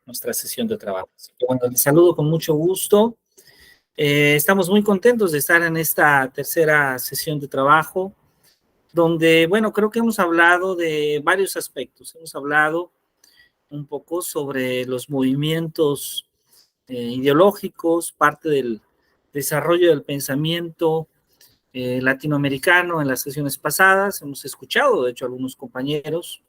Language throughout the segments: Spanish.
nuestra sesión de trabajo. Así que, bueno, les saludo con mucho gusto. Estamos muy contentos de estar en esta tercera sesión de trabajo, donde, bueno, creo que hemos hablado de varios aspectos. Hemos hablado un poco sobre los movimientos ideológicos, parte del desarrollo del pensamiento latinoamericano en las sesiones pasadas. Hemos escuchado, de hecho, algunos compañeros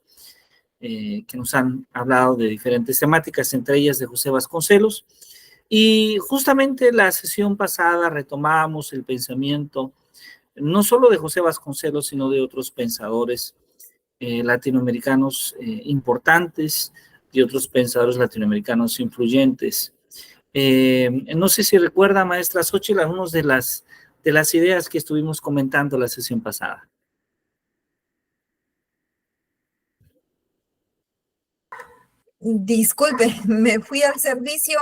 que nos han hablado de diferentes temáticas, entre ellas de José Vasconcelos. Y justamente la sesión pasada retomamos el pensamiento no solo de José Vasconcelos, sino de otros pensadores latinoamericanos importantes, de otros pensadores latinoamericanos influyentes. No sé si recuerda, maestra Xóchitl, algunas de las ideas que estuvimos comentando la sesión pasada. Disculpe, me fui al servicio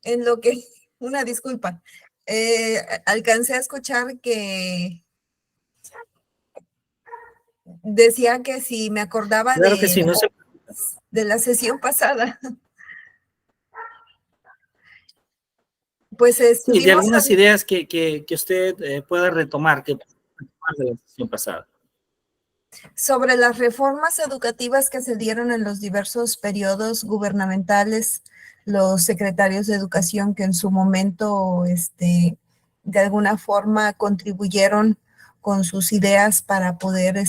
en lo que, una disculpa, alcancé a escuchar que decía que si me acordaba Claro que sí, no se... de la sesión pasada. Pues Sí, de estuvimos algunas ideas que usted pueda retomar de la sesión pasada. sobre las reformas educativas que se dieron en los diversos periodos gubernamentales, los secretarios de educación que en su momento, de alguna forma contribuyeron con sus ideas para poder,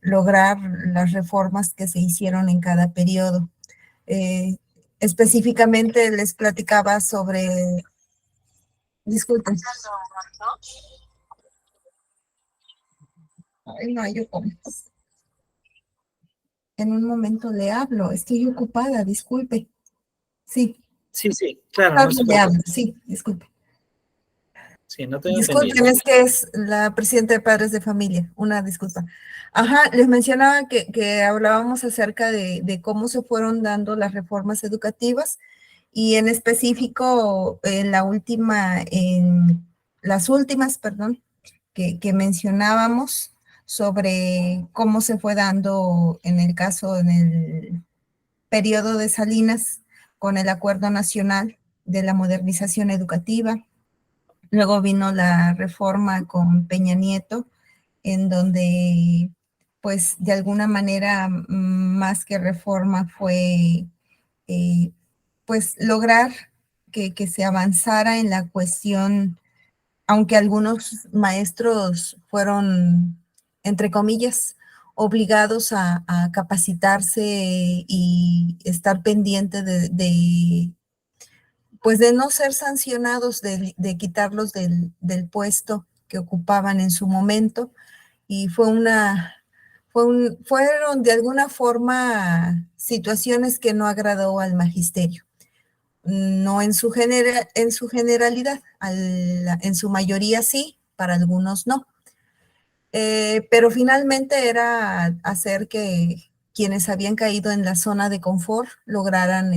lograr las reformas que se hicieron en cada periodo. Específicamente les platicaba sobre... Disculpen. Ay, no, yo como. En un momento le hablo, estoy ocupada, disculpe. Sí. Sí, claro, no se Le hablo, preocupe. sí, disculpe. Sí, no tengo Disculpen, pendiente. es que es la presidenta de Padres de Familia, una disculpa. Ajá, les mencionaba que hablábamos acerca de cómo se fueron dando las reformas educativas y en específico en las últimas, perdón, que mencionábamos sobre cómo se fue dando en el periodo de Salinas con el Acuerdo Nacional de la Modernización Educativa. Luego vino la reforma con Peña Nieto, en donde, pues, de alguna manera, más que reforma fue, pues, lograr que se avanzara en la cuestión, aunque algunos maestros fueron, entre comillas, obligados a capacitarse y estar pendiente pues de no ser sancionados, de quitarlos del puesto que ocupaban en su momento. Y fueron de alguna forma situaciones que no agradó al magisterio. No en su generalidad, en su mayoría sí, para algunos no. Pero finalmente era hacer que quienes habían caído en la zona de confort lograran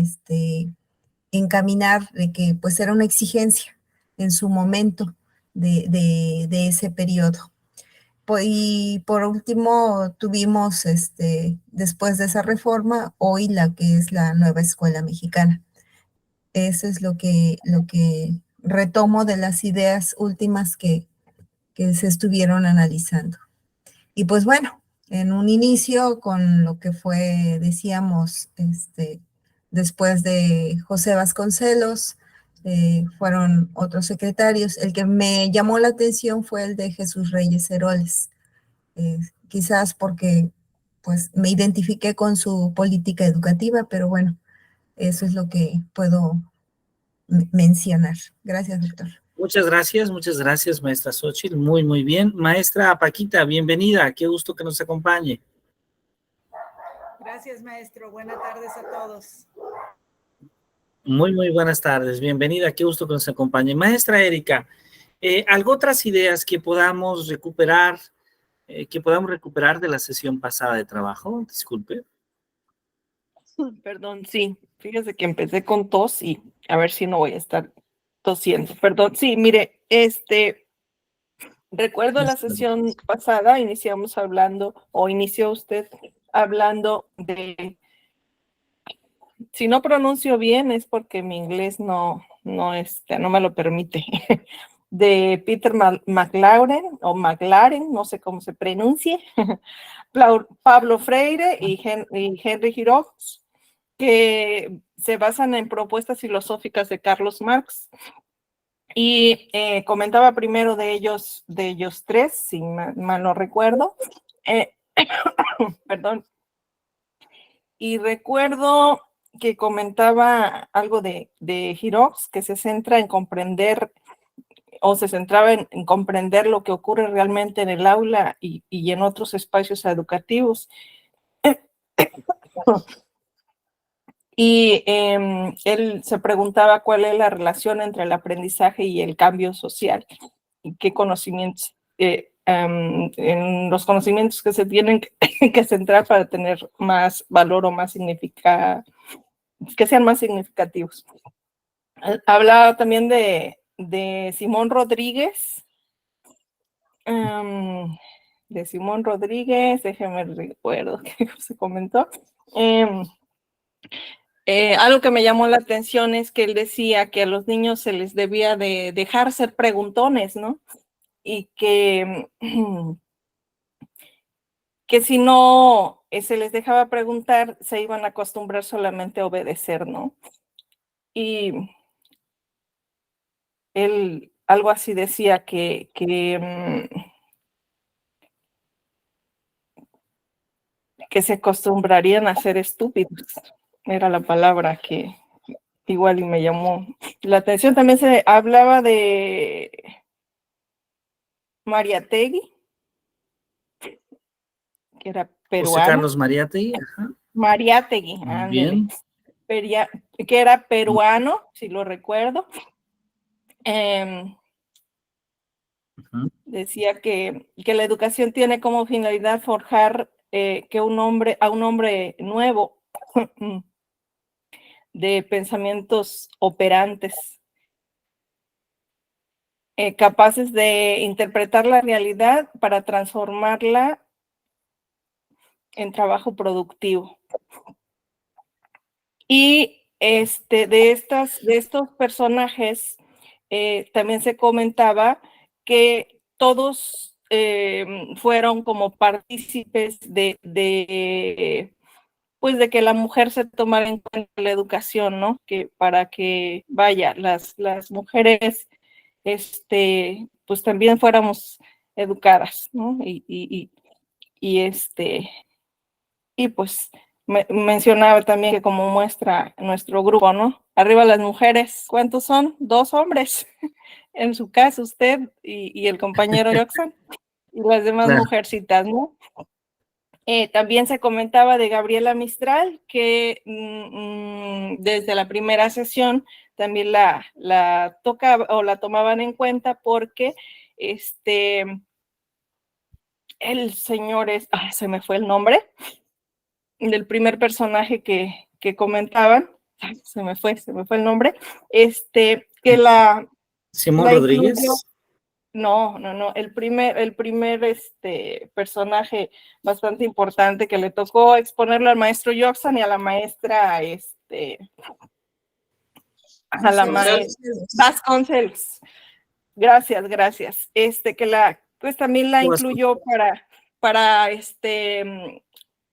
encaminar, de que pues era una exigencia en su momento de ese periodo. Y por último tuvimos, después de esa reforma, hoy la que es la nueva escuela mexicana. Eso es lo que retomo de las ideas últimas que se estuvieron analizando. Y pues bueno, en un inicio con lo que fue, decíamos, después de José Vasconcelos, fueron otros secretarios. El que me llamó la atención fue el de Jesús Reyes Heroles, quizás porque pues me identifiqué con su política educativa, pero bueno, eso es lo que puedo mencionar. Gracias, doctor. Muchas gracias, maestra Xóchitl, muy bien. Maestra Paquita, bienvenida, qué gusto que nos acompañe. Gracias, maestro, buenas tardes a todos. Muy buenas tardes, bienvenida, qué gusto que nos acompañe. Maestra Erika, ¿algo otras ideas que podamos recuperar de la sesión pasada de trabajo? Disculpe. Perdón, sí, fíjese que empecé con tos y a ver si no voy a estar tosiendo. Perdón, sí, mire, recuerdo la sesión pasada, inició usted hablando si no pronuncio bien es porque mi inglés no me lo permite, de Peter McLaren o McLaren, no sé cómo se pronuncie, Pablo Freire y Henry Giroux, que se basan en propuestas filosóficas de Carlos Marx. Y comentaba primero de ellos tres, si mal no recuerdo. Perdón. Y recuerdo que comentaba algo de Giroux, que se centra en comprender, o se centraba en comprender lo que ocurre realmente en el aula y en otros espacios educativos. Y él se preguntaba cuál es la relación entre el aprendizaje y el cambio social, y qué conocimientos, en los conocimientos que se tienen que centrar para tener más valor o más que sean más significativos. Hablaba también de Simón Rodríguez, déjeme recuerdo que se comentó. Algo que me llamó la atención es que él decía que a los niños se les debía de dejar ser preguntones, ¿no? Y que si no se les dejaba preguntar, se iban a acostumbrar solamente a obedecer, ¿no? Y él algo así decía que se acostumbrarían a ser estúpidos. Era la palabra que igual y me llamó la atención. También se hablaba de Mariátegui, que era José peruano. Carlos Mariátegui. Ajá. Mariátegui, ándele. Que era peruano, si lo recuerdo. Decía que la educación tiene como finalidad forjar a un hombre nuevo de pensamientos operantes, capaces de interpretar la realidad para transformarla en trabajo productivo. Y de estos personajes también se comentaba que todos fueron como partícipes pues de que la mujer se tomara en cuenta la educación, ¿no? Que para que, vaya, las mujeres, pues también fuéramos educadas, ¿no? Y pues mencionaba también que como muestra nuestro grupo, ¿no? Arriba las mujeres, ¿cuántos son? 2 hombres. En su caso, usted y el compañero Jackson, y las demás mujercitas, ¿no? También se comentaba de Gabriela Mistral, que desde la primera sesión también la tocaba o la tomaban en cuenta porque el señor se me fue el nombre del primer personaje que comentaban, se me fue el nombre, que Simón Rodríguez. Incluyó, no, el primer personaje bastante importante que le tocó exponerlo al maestro Jackson y a la maestra, Vasconcelos. Gracias. Que pues también la incluyó para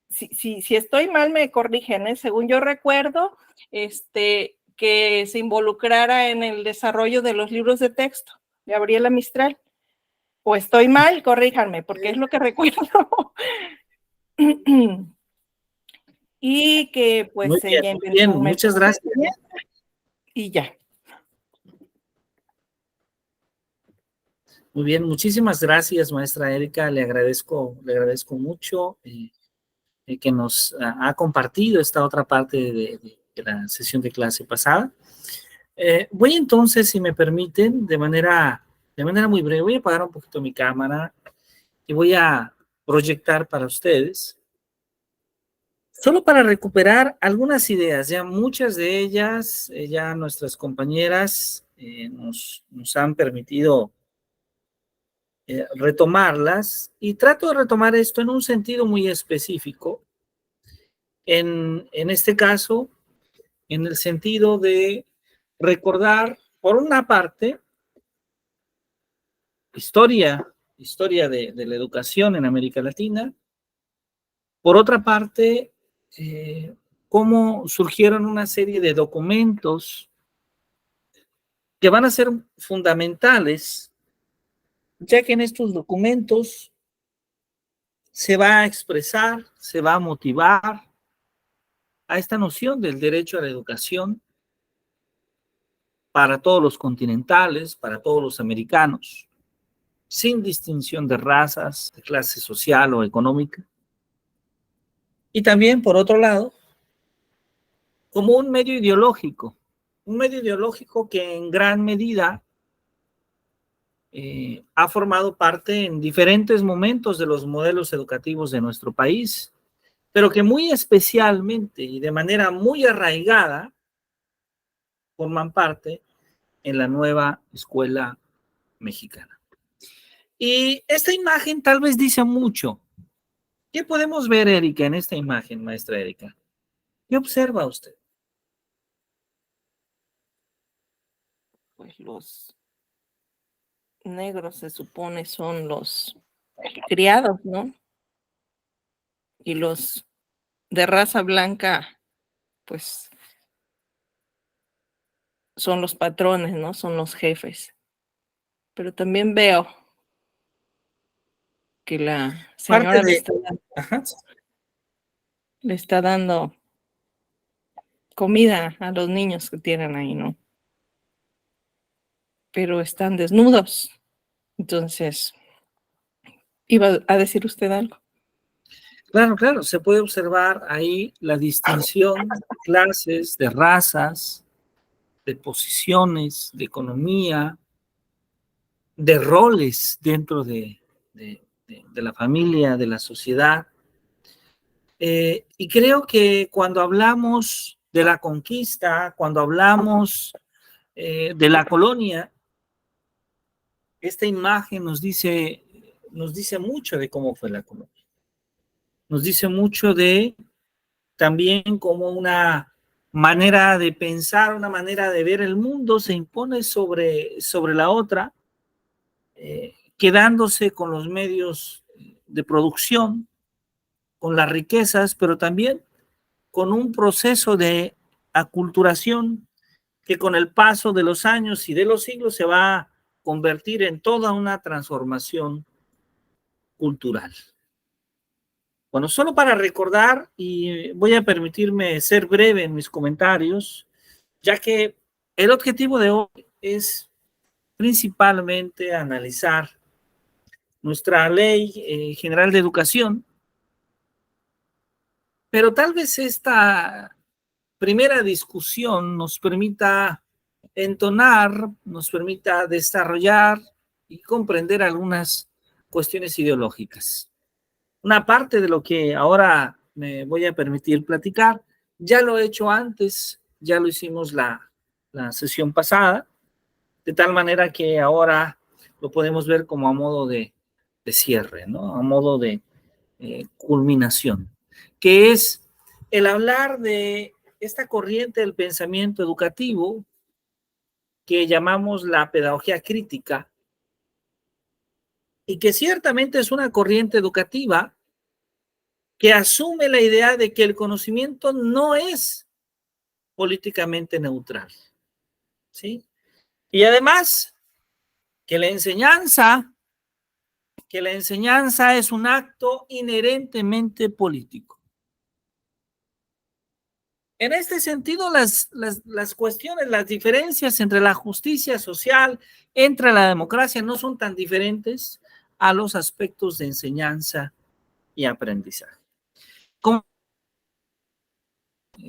si estoy mal me corrigen, según yo recuerdo, que se involucrara en el desarrollo de los libros de texto. Gabriela Mistral. O estoy mal, corríjanme, porque es lo que recuerdo. Y que pues muy ella bien, inventó un muchas gracias. Y ya. Muy bien, muchísimas gracias, maestra Erika. Le agradezco mucho que nos ha compartido esta otra parte de la sesión de clase pasada. Voy entonces, si me permiten, de manera muy breve, voy a apagar un poquito mi cámara y voy a proyectar para ustedes, solo para recuperar algunas ideas. Ya muchas de ellas, ya nuestras compañeras nos han permitido retomarlas, y trato de retomar esto en un sentido muy específico. En este caso, en el sentido de recordar, por una parte, historia de la educación en América Latina, por otra parte, cómo surgieron una serie de documentos que van a ser fundamentales, ya que en estos documentos se va a expresar, se va a motivar a esta noción del derecho a la educación para todos los continentales, para todos los americanos, sin distinción de razas, de clase social o económica. Y también, por otro lado, como un medio ideológico que en gran medida ha formado parte en diferentes momentos de los modelos educativos de nuestro país, pero que muy especialmente y de manera muy arraigada forman parte en la nueva escuela mexicana. Y esta imagen tal vez dice mucho. ¿Qué podemos ver, Erika, en esta imagen, maestra Erika? ¿Qué observa usted? Pues los negros se supone son los criados, ¿no? Y los de raza blanca, pues son los patrones, ¿no? Son los jefes. Pero también veo que la Parte señora de... Ajá. le está dando comida a los niños que tienen ahí, ¿no? Pero están desnudos. Entonces, ¿iba a decir usted algo? Claro, claro, se puede observar ahí la distinción de clases, de razas, de posiciones, de economía, de roles dentro de la familia, de la sociedad. Y creo que cuando hablamos de la conquista, cuando hablamos de la colonia, esta imagen nos dice mucho de cómo fue la colonia. Nos dice mucho de también cómo una manera de pensar, una manera de ver el mundo se impone sobre la otra, quedándose con los medios de producción, con las riquezas, pero también con un proceso de aculturación que con el paso de los años y de los siglos se va a convertir en toda una transformación cultural. Bueno, solo para recordar, y voy a permitirme ser breve en mis comentarios, ya que el objetivo de hoy es principalmente analizar nuestra Ley General de Educación, pero tal vez esta primera discusión nos permita entonar, nos permita desarrollar y comprender algunas cuestiones ideológicas. Una parte de lo que ahora me voy a permitir platicar, ya lo he hecho antes, ya lo hicimos la sesión pasada, de tal manera que ahora lo podemos ver como a modo de cierre, ¿no? A modo de culminación, que es el hablar de esta corriente del pensamiento educativo que llamamos la pedagogía crítica y que ciertamente es una corriente educativa que asume la idea de que el conocimiento no es políticamente neutral, ¿sí? Y además que la enseñanza es un acto inherentemente político. En este sentido, las cuestiones, las diferencias entre la justicia social, entre la democracia, no son tan diferentes a los aspectos de enseñanza y aprendizaje. Como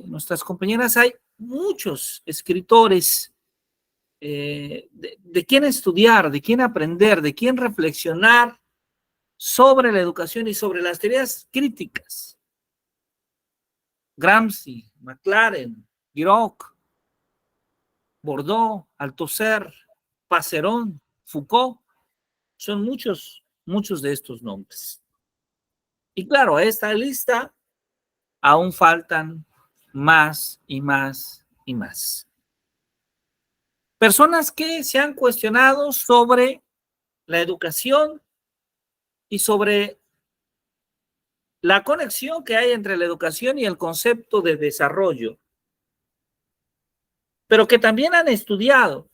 nuestras compañeras, hay muchos escritores de quién estudiar, de quién aprender, de quién reflexionar sobre la educación y sobre las teorías críticas. Gramsci, McLaren, Giroc, Bordeaux, Althusser, Passerón, Foucault, son muchos de estos nombres. Y claro, a esta lista aún faltan más y más y más. Personas que se han cuestionado sobre la educación y sobre la conexión que hay entre la educación y el concepto de desarrollo, pero que también han estudiado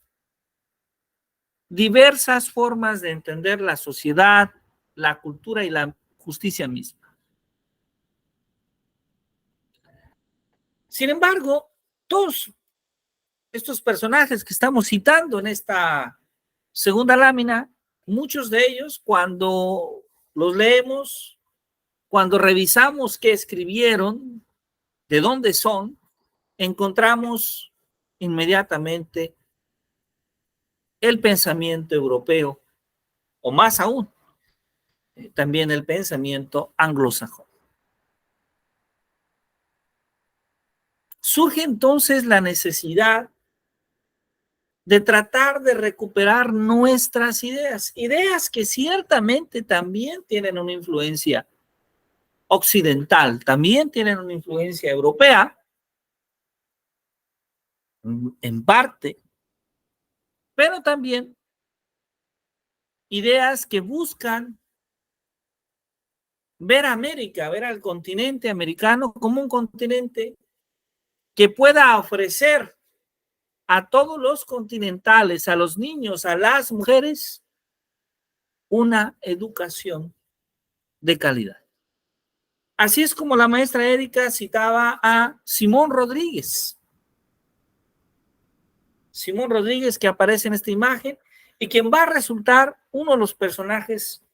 diversas formas de entender la sociedad, la cultura y la justicia misma. Sin embargo, todos estos personajes que estamos citando en esta segunda lámina, muchos de ellos, cuando los leemos, cuando revisamos qué escribieron, de dónde son, encontramos inmediatamente el pensamiento europeo, o más aún, también el pensamiento anglosajón. Surge entonces la necesidad de tratar de recuperar nuestras ideas, ideas que ciertamente también tienen una influencia occidental, también tienen una influencia europea, en parte, pero también ideas que buscan ver a América, ver al continente americano como un continente que pueda ofrecer a todos los continentales, a los niños, a las mujeres, una educación de calidad. Así es como la maestra Erika citaba a Simón Rodríguez. Simón Rodríguez, que aparece en esta imagen y quien va a resultar uno de los personajes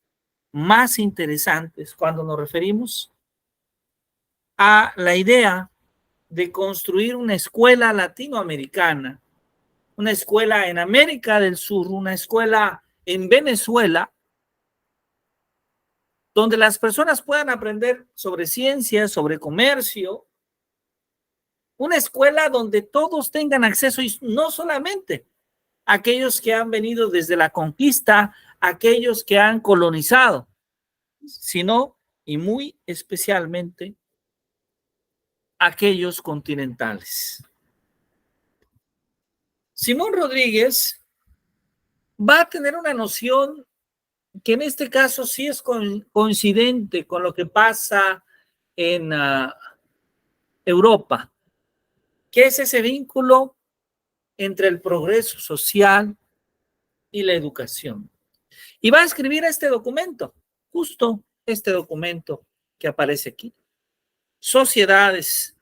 más interesantes cuando nos referimos a la idea de construir una escuela latinoamericana, una escuela en América del Sur, una escuela en Venezuela, donde las personas puedan aprender sobre ciencias, sobre comercio, una escuela donde todos tengan acceso y no solamente aquellos que han venido desde la conquista, aquellos que han colonizado, sino y muy especialmente aquellos continentales. Simón Rodríguez va a tener una noción que en este caso sí es coincidente con lo que pasa en Europa, que es ese vínculo entre el progreso social y la educación. Y va a escribir este documento, justo este documento que aparece aquí, Sociedades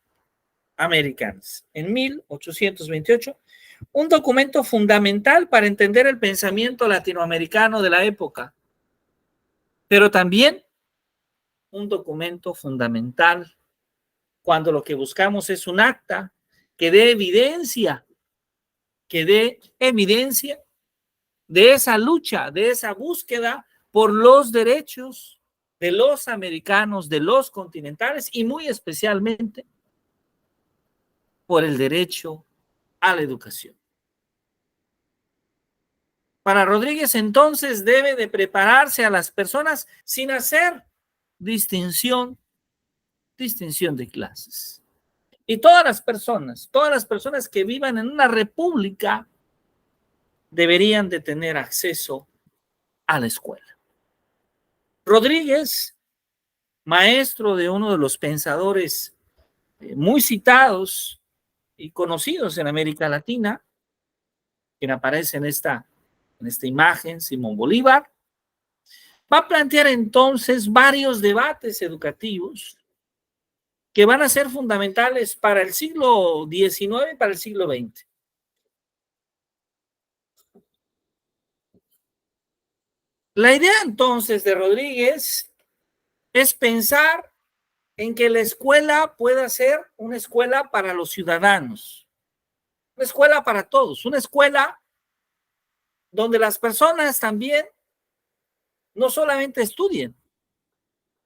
Americanas, en 1828, un documento fundamental para entender el pensamiento latinoamericano de la época, pero también un documento fundamental cuando lo que buscamos es un acta que dé evidencia de esa lucha, de esa búsqueda por los derechos de los americanos, de los continentales y muy especialmente por el derecho a la educación. Para Rodríguez, entonces, debe de prepararse a las personas sin hacer distinción de clases. Y todas las personas que vivan en una república deberían de tener acceso a la escuela. Rodríguez, maestro de uno de los pensadores muy citados y conocidos en América Latina, quien aparece en esta imagen, Simón Bolívar, va a plantear entonces varios debates educativos que van a ser fundamentales para el siglo XIX y para el siglo XX. La idea entonces de Rodríguez es pensar en que la escuela pueda ser una escuela para los ciudadanos, una escuela para todos, una escuela donde las personas también no solamente estudien,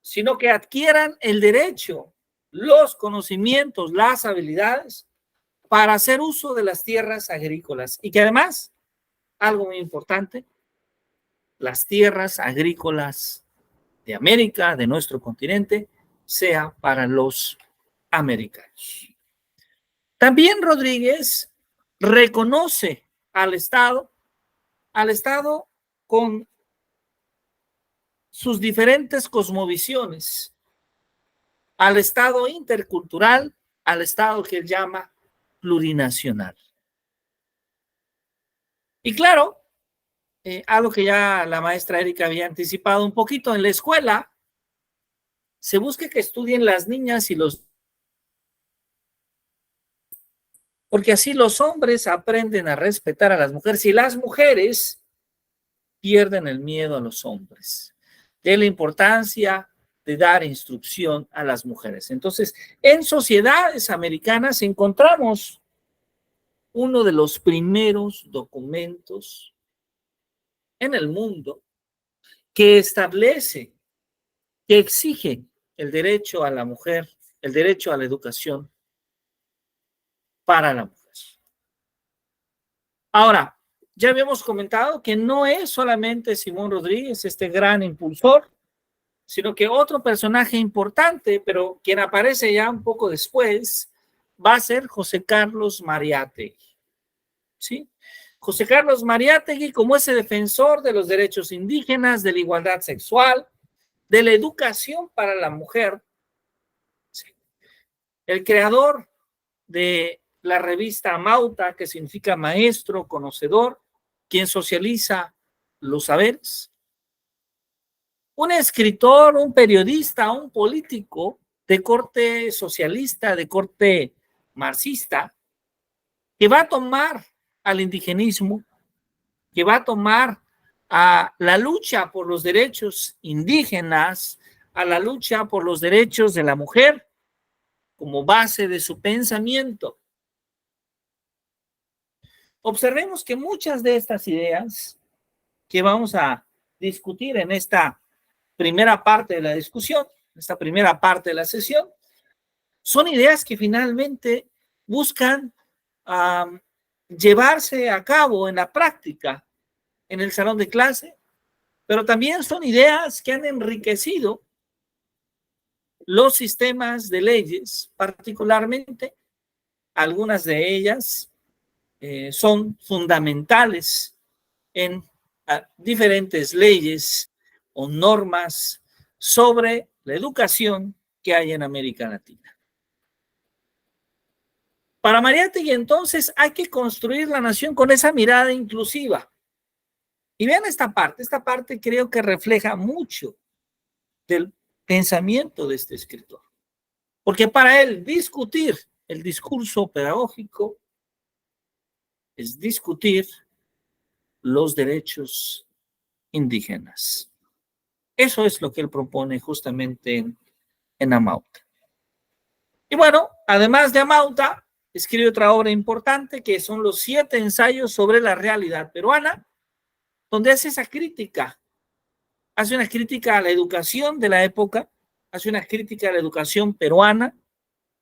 sino que adquieran el derecho, los conocimientos, las habilidades para hacer uso de las tierras agrícolas y que además, algo muy importante, las tierras agrícolas de América, de nuestro continente, sea para los americanos. También Rodríguez reconoce al Estado con sus diferentes cosmovisiones, al Estado intercultural, al Estado que él llama plurinacional. Y claro, algo que ya la maestra Erika había anticipado un poquito, en la escuela se busca que estudien las niñas y los... porque así los hombres aprenden a respetar a las mujeres y las mujeres pierden el miedo a los hombres. De la importancia de dar instrucción a las mujeres. Entonces, en sociedades americanas encontramos uno de los primeros documentos en el mundo que establece, que exige el derecho a la mujer, el derecho a la educación para la mujer. Ahora, ya habíamos comentado que no es solamente Simón Rodríguez este gran impulsor, sino que otro personaje importante, pero quien aparece ya un poco después, va a ser José Carlos Mariátegui. ¿Sí? José Carlos Mariátegui como ese defensor de los derechos indígenas, de la igualdad sexual, de la educación para la mujer, ¿sí? El creador de la revista Amauta, que significa maestro, conocedor, quien socializa los saberes. Un escritor, un periodista, un político de corte socialista, de corte marxista, que va a tomar al indigenismo, que va a tomar a la lucha por los derechos indígenas, a la lucha por los derechos de la mujer, como base de su pensamiento. Observemos que muchas de estas ideas que vamos a discutir en esta primera parte de la discusión, esta primera parte de la sesión, son ideas que finalmente buscan llevarse a cabo en la práctica, en el salón de clase, pero también son ideas que han enriquecido los sistemas de leyes, particularmente algunas de ellas son fundamentales en diferentes leyes o normas sobre la educación que hay en América Latina. Para Mariátegui, entonces, hay que construir la nación con esa mirada inclusiva. Y vean esta parte creo que refleja mucho del pensamiento de este escritor. Porque para él discutir el discurso pedagógico es discutir los derechos indígenas. Eso es lo que él propone justamente en Amauta. Y bueno, además de Amauta, escribe otra obra importante que son los 7 ensayos sobre la realidad peruana, donde hace esa crítica, hace una crítica a la educación de la época, hace una crítica a la educación peruana,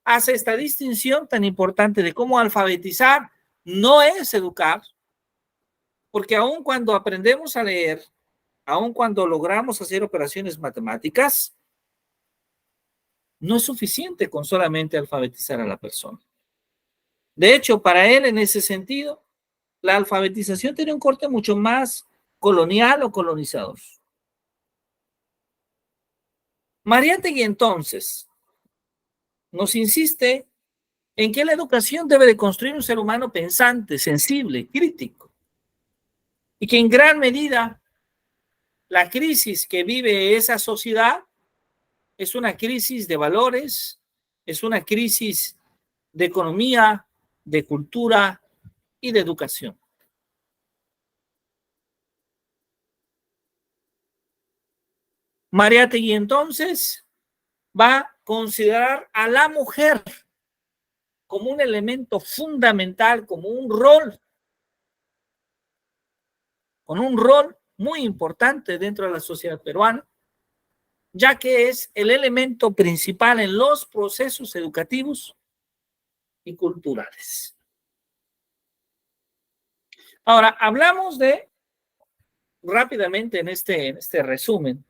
hace esta distinción tan importante de cómo alfabetizar no es educar, porque aun cuando aprendemos a leer, aun cuando logramos hacer operaciones matemáticas, no es suficiente con solamente alfabetizar a la persona. De hecho, para él, en ese sentido, la alfabetización tiene un corte mucho más colonial o colonizador. Mariátegui, entonces, nos insiste en que la educación debe de construir un ser humano pensante, sensible, crítico, y que en gran medida la crisis que vive esa sociedad es una crisis de valores, es una crisis de economía, de cultura y de educación. Mariátegui entonces va a considerar a la mujer como un elemento fundamental, como un rol, con un rol muy importante dentro de la sociedad peruana, ya que es el elemento principal en los procesos educativos y culturales. Ahora, hablamos rápidamente en este resumen,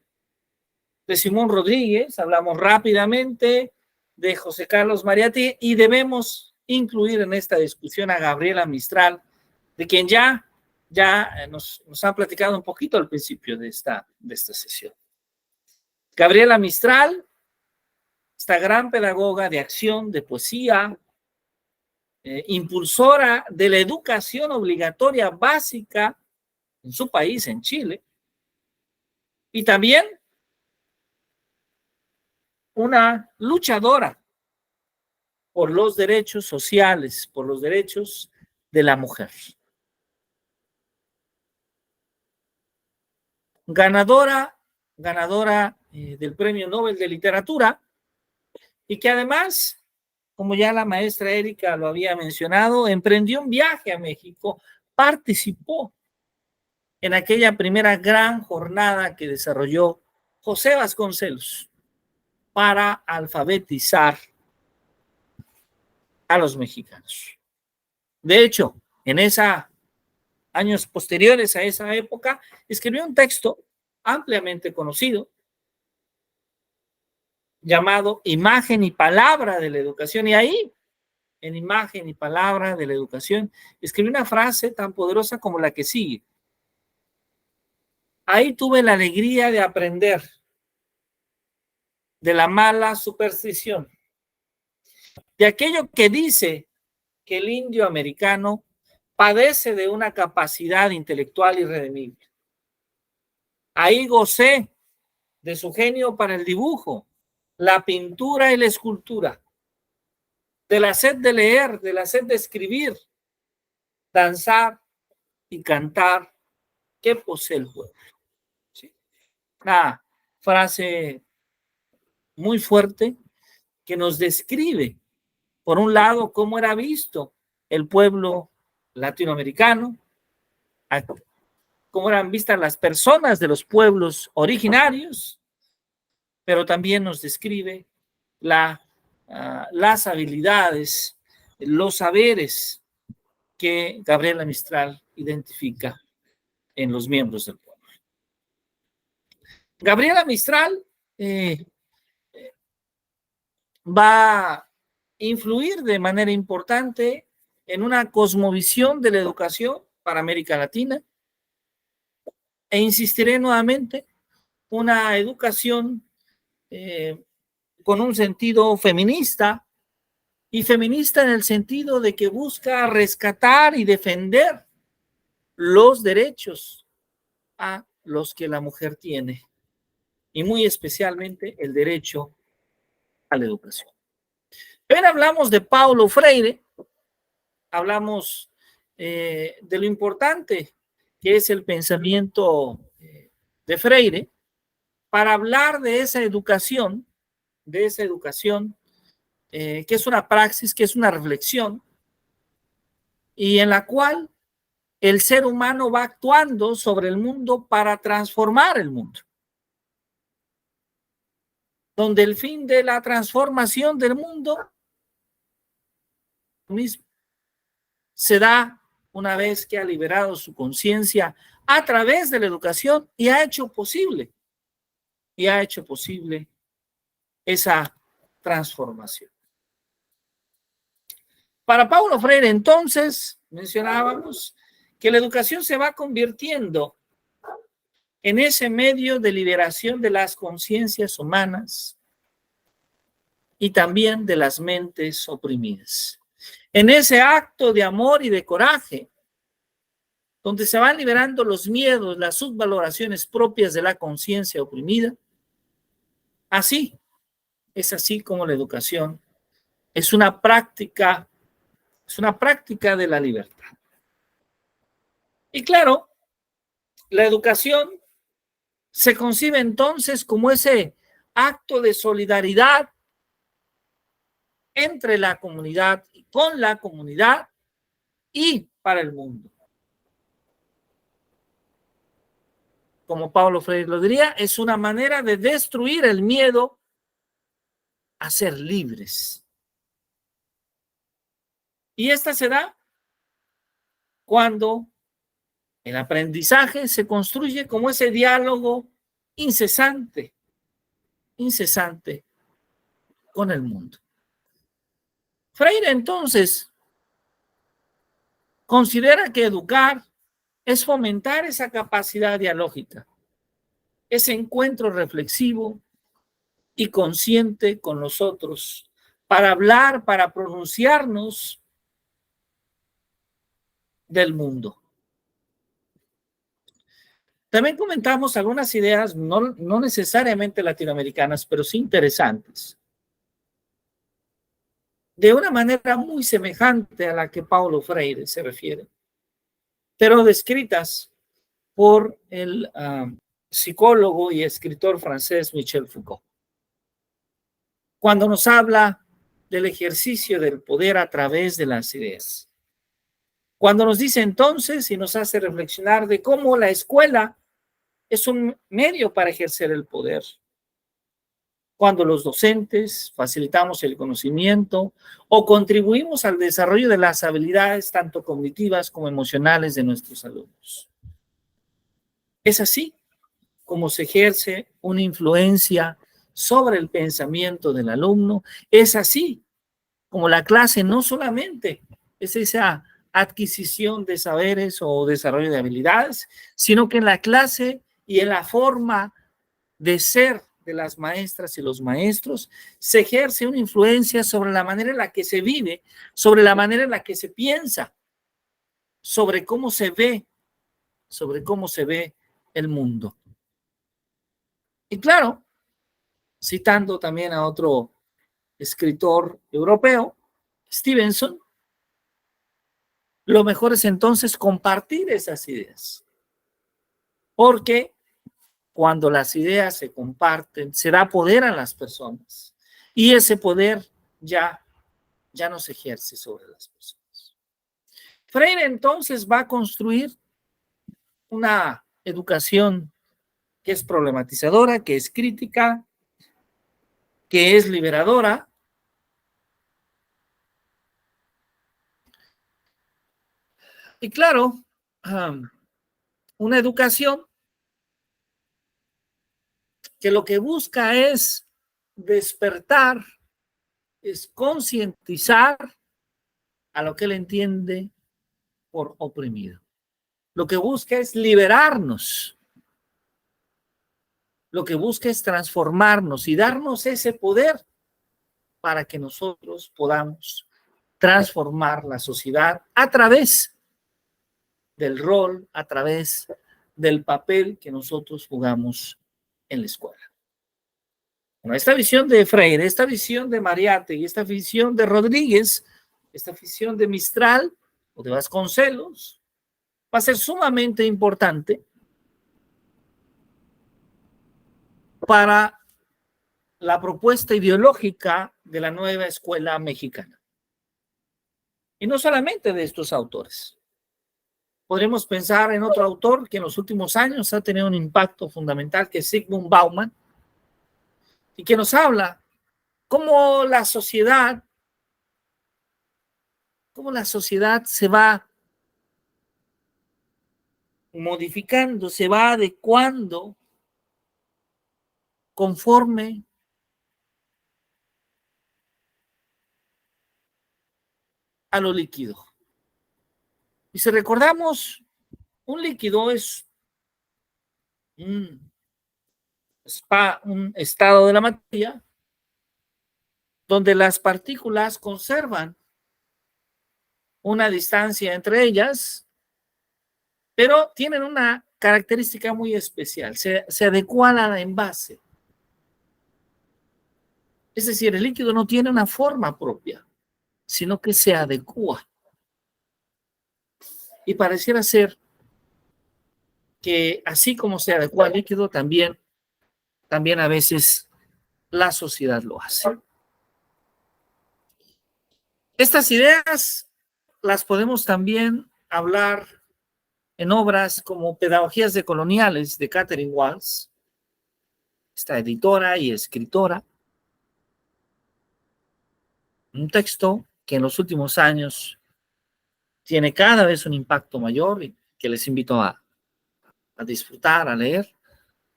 de Simón Rodríguez, hablamos rápidamente de José Carlos Mariátegui y debemos incluir en esta discusión a Gabriela Mistral, de quien ya nos han platicado un poquito al principio de esta sesión. Gabriela Mistral, esta gran pedagoga de acción, de poesía, impulsora de la educación obligatoria básica en su país, en Chile, y también una luchadora por los derechos sociales, por los derechos de la mujer. Ganadora del Premio Nobel de Literatura, y que además, como ya la maestra Erika lo había mencionado, emprendió un viaje a México, participó en aquella primera gran jornada que desarrolló José Vasconcelos para alfabetizar a los mexicanos. De hecho, años posteriores a esa época, escribió un texto ampliamente conocido llamado Imagen y Palabra de la Educación, y ahí, en Imagen y Palabra de la Educación, escribió una frase tan poderosa como la que sigue: ahí tuve la alegría de aprender de la mala superstición, de aquello que dice que el indio americano padece de una capacidad intelectual irredimible. Ahí gocé de su genio para el dibujo, la pintura y la escultura, de la sed de leer, de la sed de escribir, danzar y cantar que posee el pueblo. ¿Sí? Una frase muy fuerte que nos describe, por un lado, cómo era visto el pueblo latinoamericano, cómo eran vistas las personas de los pueblos originarios, pero también nos describe las habilidades, los saberes que Gabriela Mistral identifica en los miembros del pueblo. Gabriela Mistral va a influir de manera importante en una cosmovisión de la educación para América Latina, e insistiré nuevamente, una educación con un sentido feminista, y feminista en el sentido de que busca rescatar y defender los derechos a los que la mujer tiene, y muy especialmente el derecho a la educación. Pero hablamos de Paulo Freire, hablamos de lo importante que es el pensamiento de Freire, para hablar de esa educación, que es una praxis, que es una reflexión, y en la cual el ser humano va actuando sobre el mundo para transformar el mundo, donde el fin de la transformación del mundo mismo se da una vez que ha liberado su conciencia a través de la educación y ha hecho posible esa transformación. Para Paulo Freire, entonces, mencionábamos que la educación se va convirtiendo en ese medio de liberación de las conciencias humanas y también de las mentes oprimidas. En ese acto de amor y de coraje, donde se van liberando los miedos, las subvaloraciones propias de la conciencia oprimida, es así como la educación es una práctica de la libertad. Y claro, la educación se concibe entonces como ese acto de solidaridad entre la comunidad y con la comunidad y para el mundo. Como Paulo Freire lo diría, es una manera de destruir el miedo a ser libres. Y esta se da cuando el aprendizaje se construye como ese diálogo incesante con el mundo. Freire, entonces, considera que educar es fomentar esa capacidad dialógica, ese encuentro reflexivo y consciente con los otros, para hablar, para pronunciarnos del mundo. También comentamos algunas ideas, no necesariamente latinoamericanas, pero sí interesantes, de una manera muy semejante a la que Paulo Freire se refiere, pero descritas por el psicólogo y escritor francés Michel Foucault. Cuando nos habla del ejercicio del poder a través de las ideas. Cuando nos dice entonces y nos hace reflexionar de cómo la escuela es un medio para ejercer el poder. Cuando los docentes facilitamos el conocimiento o contribuimos al desarrollo de las habilidades tanto cognitivas como emocionales de nuestros alumnos. Es así como se ejerce una influencia sobre el pensamiento del alumno. Es así como la clase no solamente es esa adquisición de saberes o desarrollo de habilidades, sino que en la clase y en la forma de ser de las maestras y los maestros se ejerce una influencia sobre la manera en la que se vive, sobre la manera en la que se piensa, sobre cómo se ve el mundo. Y claro, citando también a otro escritor europeo, Stevenson, lo mejor es entonces compartir esas ideas, porque cuando las ideas se comparten, se da poder a las personas y ese poder ya no se ejerce sobre las personas. Freire entonces va a construir una educación que es problematizadora, que es crítica, que es liberadora. Y claro, una educación que lo que busca es despertar, es concientizar a lo que él entiende por oprimido. Lo que busca es liberarnos. Lo que busca es transformarnos y darnos ese poder para que nosotros podamos transformar la sociedad a través del rol, a través del papel que nosotros jugamos en la escuela. Bueno, esta visión de Freire, esta visión de Mariátegui, esta visión de Rodríguez, esta visión de Mistral o de Vasconcelos va a ser sumamente importante para la propuesta ideológica de la nueva escuela mexicana. Y no solamente de estos autores. Podremos pensar en otro autor que en los últimos años ha tenido un impacto fundamental, que es Zygmunt Bauman, y que nos habla cómo la sociedad se va modificando, se va adecuando conforme a lo líquido. Y si recordamos, un líquido es un estado de la materia donde las partículas conservan una distancia entre ellas, pero tienen una característica muy especial, se adecuan al envase. Es decir, el líquido no tiene una forma propia, sino que se adecua. Y pareciera ser que así como se adecua al líquido, también a veces la sociedad lo hace. Estas ideas las podemos también hablar en obras como Pedagogías decoloniales de Catherine Walls, esta editora y escritora. Un texto que en los últimos años tiene cada vez un impacto mayor y que les invito a disfrutar, a leer,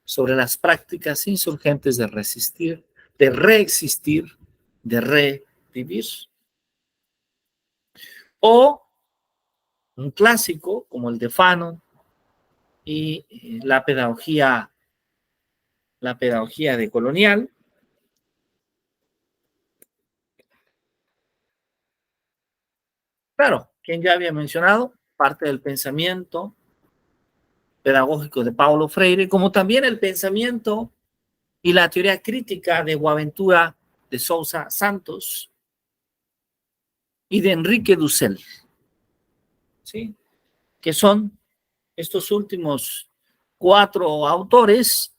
sobre las prácticas insurgentes de resistir, de reexistir, de revivir. o un clásico como el de Fanon y la pedagogía decolonial. Claro, quien ya había mencionado, parte del pensamiento pedagógico de Paulo Freire, como también el pensamiento y la teoría crítica de Boaventura de Sousa Santos y de Enrique Dussel, ¿sí? Que son estos últimos cuatro autores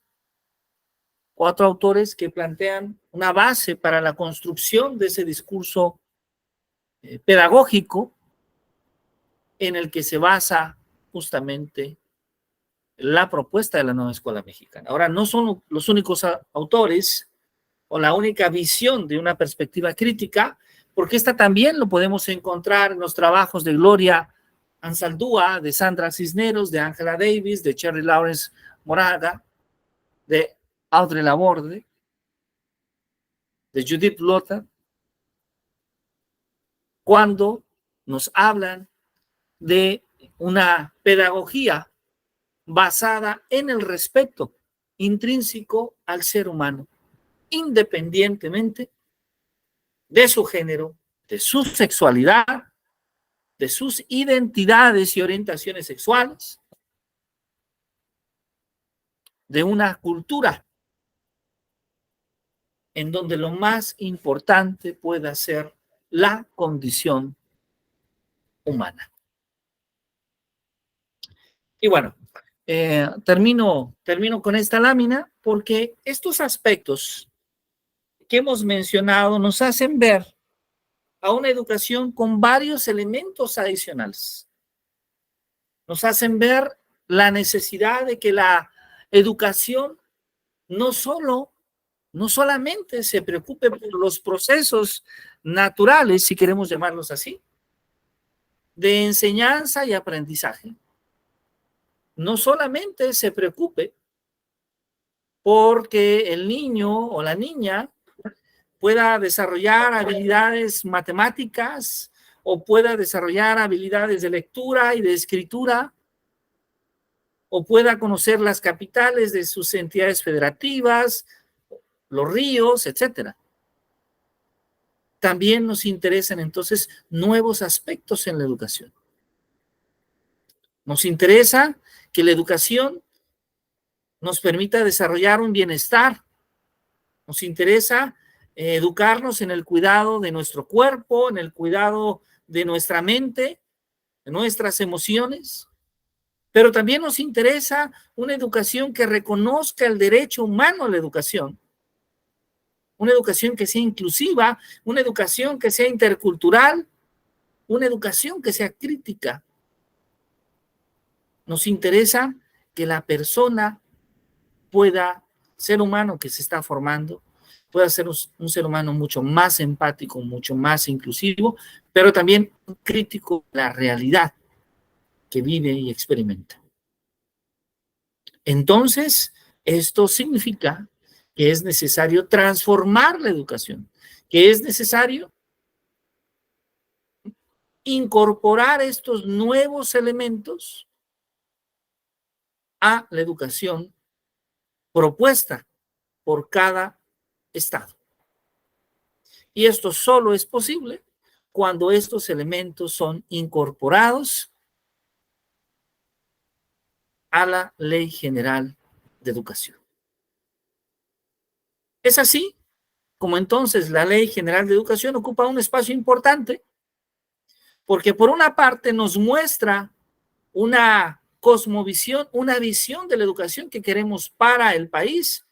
que plantean una base para la construcción de ese discurso pedagógico en el que se basa justamente la propuesta de la nueva escuela mexicana. Ahora, no son los únicos autores o la única visión de una perspectiva crítica, porque esta también lo podemos encontrar en los trabajos de Gloria Anzaldúa, de Sandra Cisneros, de Angela Davis, de Cherry Lawrence Moraga, de Audre Laborde, de Judith Lothar, cuando nos hablan de una pedagogía basada en el respeto intrínseco al ser humano, independientemente de su género, de su sexualidad, de sus identidades y orientaciones sexuales, de una cultura en donde lo más importante pueda ser la condición humana. Y bueno, termino con esta lámina porque estos aspectos que hemos mencionado nos hacen ver a una educación con varios elementos adicionales. Nos hacen ver la necesidad de que la educación no solamente se preocupe por los procesos naturales, si queremos llamarlos así, de enseñanza y aprendizaje. No solamente se preocupe porque el niño o la niña pueda desarrollar habilidades matemáticas o pueda desarrollar habilidades de lectura y de escritura o pueda conocer las capitales de sus entidades federativas, los ríos, etcétera. También nos interesan entonces nuevos aspectos en la educación. Nos interesa que la educación nos permita desarrollar un bienestar. Nos interesa educarnos en el cuidado de nuestro cuerpo, en el cuidado de nuestra mente, de nuestras emociones. Pero también nos interesa una educación que reconozca el derecho humano a la educación. Una educación que sea inclusiva, una educación que sea intercultural, una educación que sea crítica. Nos interesa que la persona pueda, ser humano que se está formando, pueda ser un ser humano mucho más empático, mucho más inclusivo, pero también crítico de la realidad que vive y experimenta. Entonces, esto significa que es necesario transformar la educación, que es necesario incorporar estos nuevos elementos a la educación propuesta por cada estado. Y esto solo es posible cuando estos elementos son incorporados a la Ley General de Educación. Es así como entonces la Ley General de Educación ocupa un espacio importante, porque por una parte nos muestra una cosmovisión, una visión de la educación que queremos para el país,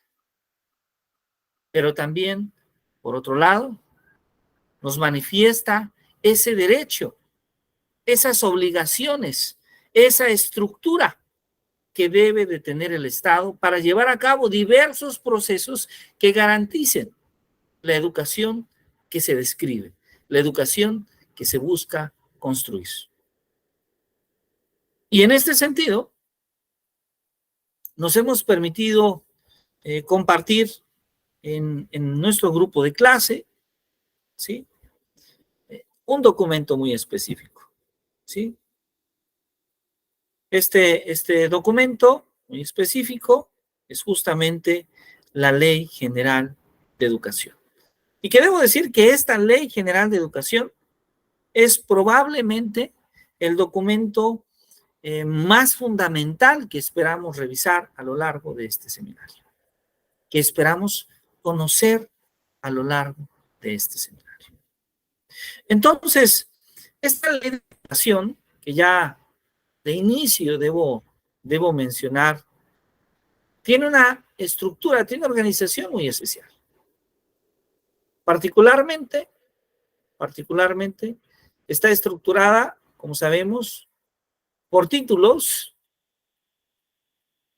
pero también, por otro lado, nos manifiesta ese derecho, esas obligaciones, esa estructura que debe de tener el Estado para llevar a cabo diversos procesos que garanticen la educación que se describe, la educación que se busca construir. Y en este sentido, nos hemos permitido compartir en nuestro grupo de clase, ¿sí? Un documento muy específico. ¿sí? Este documento muy específico es justamente la Ley General de Educación. Y que debo decir que esta Ley General de Educación es probablemente el documento más fundamental que esperamos revisar a lo largo de este seminario, que esperamos conocer a lo largo de este seminario. Entonces, esta Ley de Educación, que ya de inicio debo mencionar, tiene una estructura, tiene una organización muy especial. Particularmente, está estructurada, como sabemos, por títulos,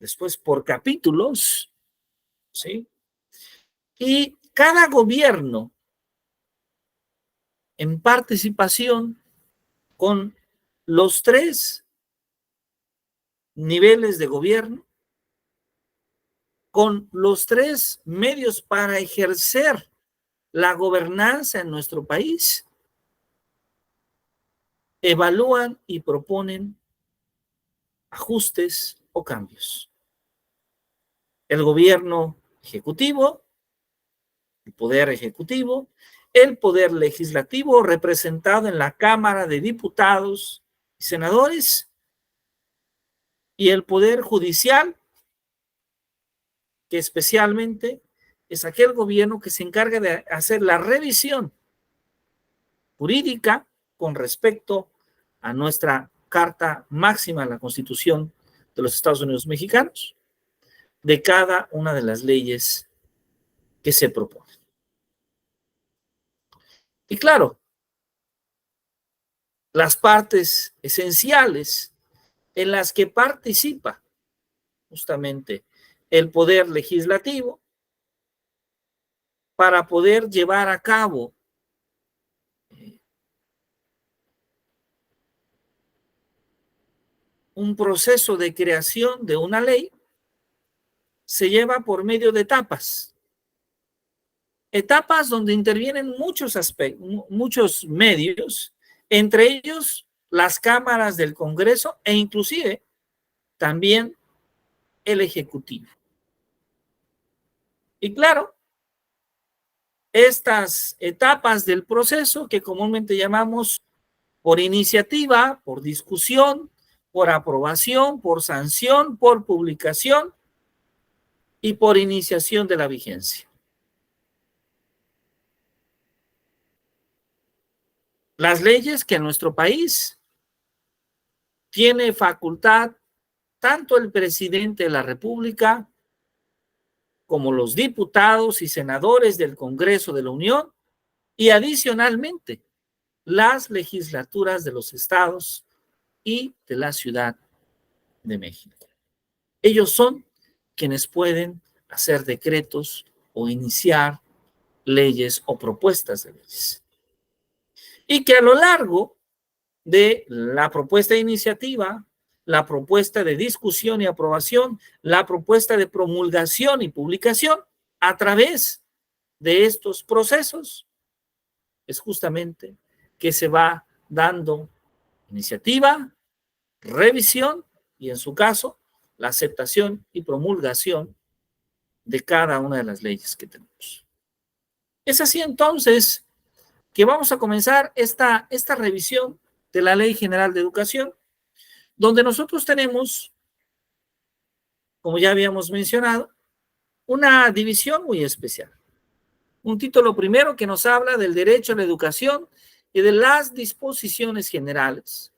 después por capítulos, ¿sí? Y cada gobierno, en participación con los 3 niveles de gobierno, con los 3 medios para ejercer la gobernanza en nuestro país, evalúan y proponen ajustes o cambios. El gobierno ejecutivo, el poder ejecutivo, el poder legislativo representado en la Cámara de Diputados y Senadores, y el poder judicial, que especialmente es aquel gobierno que se encarga de hacer la revisión jurídica con respecto a nuestra Carta Máxima, la Constitución de los Estados Unidos Mexicanos, de cada una de las leyes que se proponen. Y claro, las partes esenciales en las que participa justamente el poder legislativo para poder llevar a cabo un proceso de creación de una ley, se lleva por medio de etapas. Etapas donde intervienen muchos aspectos, muchos medios, entre ellos las cámaras del Congreso e inclusive también el Ejecutivo. Y claro, estas etapas del proceso que comúnmente llamamos por iniciativa, por discusión, por aprobación, por sanción, por publicación y por iniciación de la vigencia. Las leyes que en nuestro país tiene facultad tanto el presidente de la República como los diputados y senadores del Congreso de la Unión y adicionalmente las legislaturas de los estados y de la Ciudad de México. Ellos son quienes pueden hacer decretos o iniciar leyes o propuestas de leyes. Y que a lo largo de la propuesta de iniciativa, la propuesta de discusión y aprobación, la propuesta de promulgación y publicación, a través de estos procesos, es justamente que se va dando iniciativa, revisión y, en su caso, la aceptación y promulgación de cada una de las leyes que tenemos. Es así entonces que vamos a comenzar esta revisión de la Ley General de Educación, donde nosotros tenemos, como ya habíamos mencionado, una división muy especial. Un título primero que nos habla del derecho a la educación y de las disposiciones generales.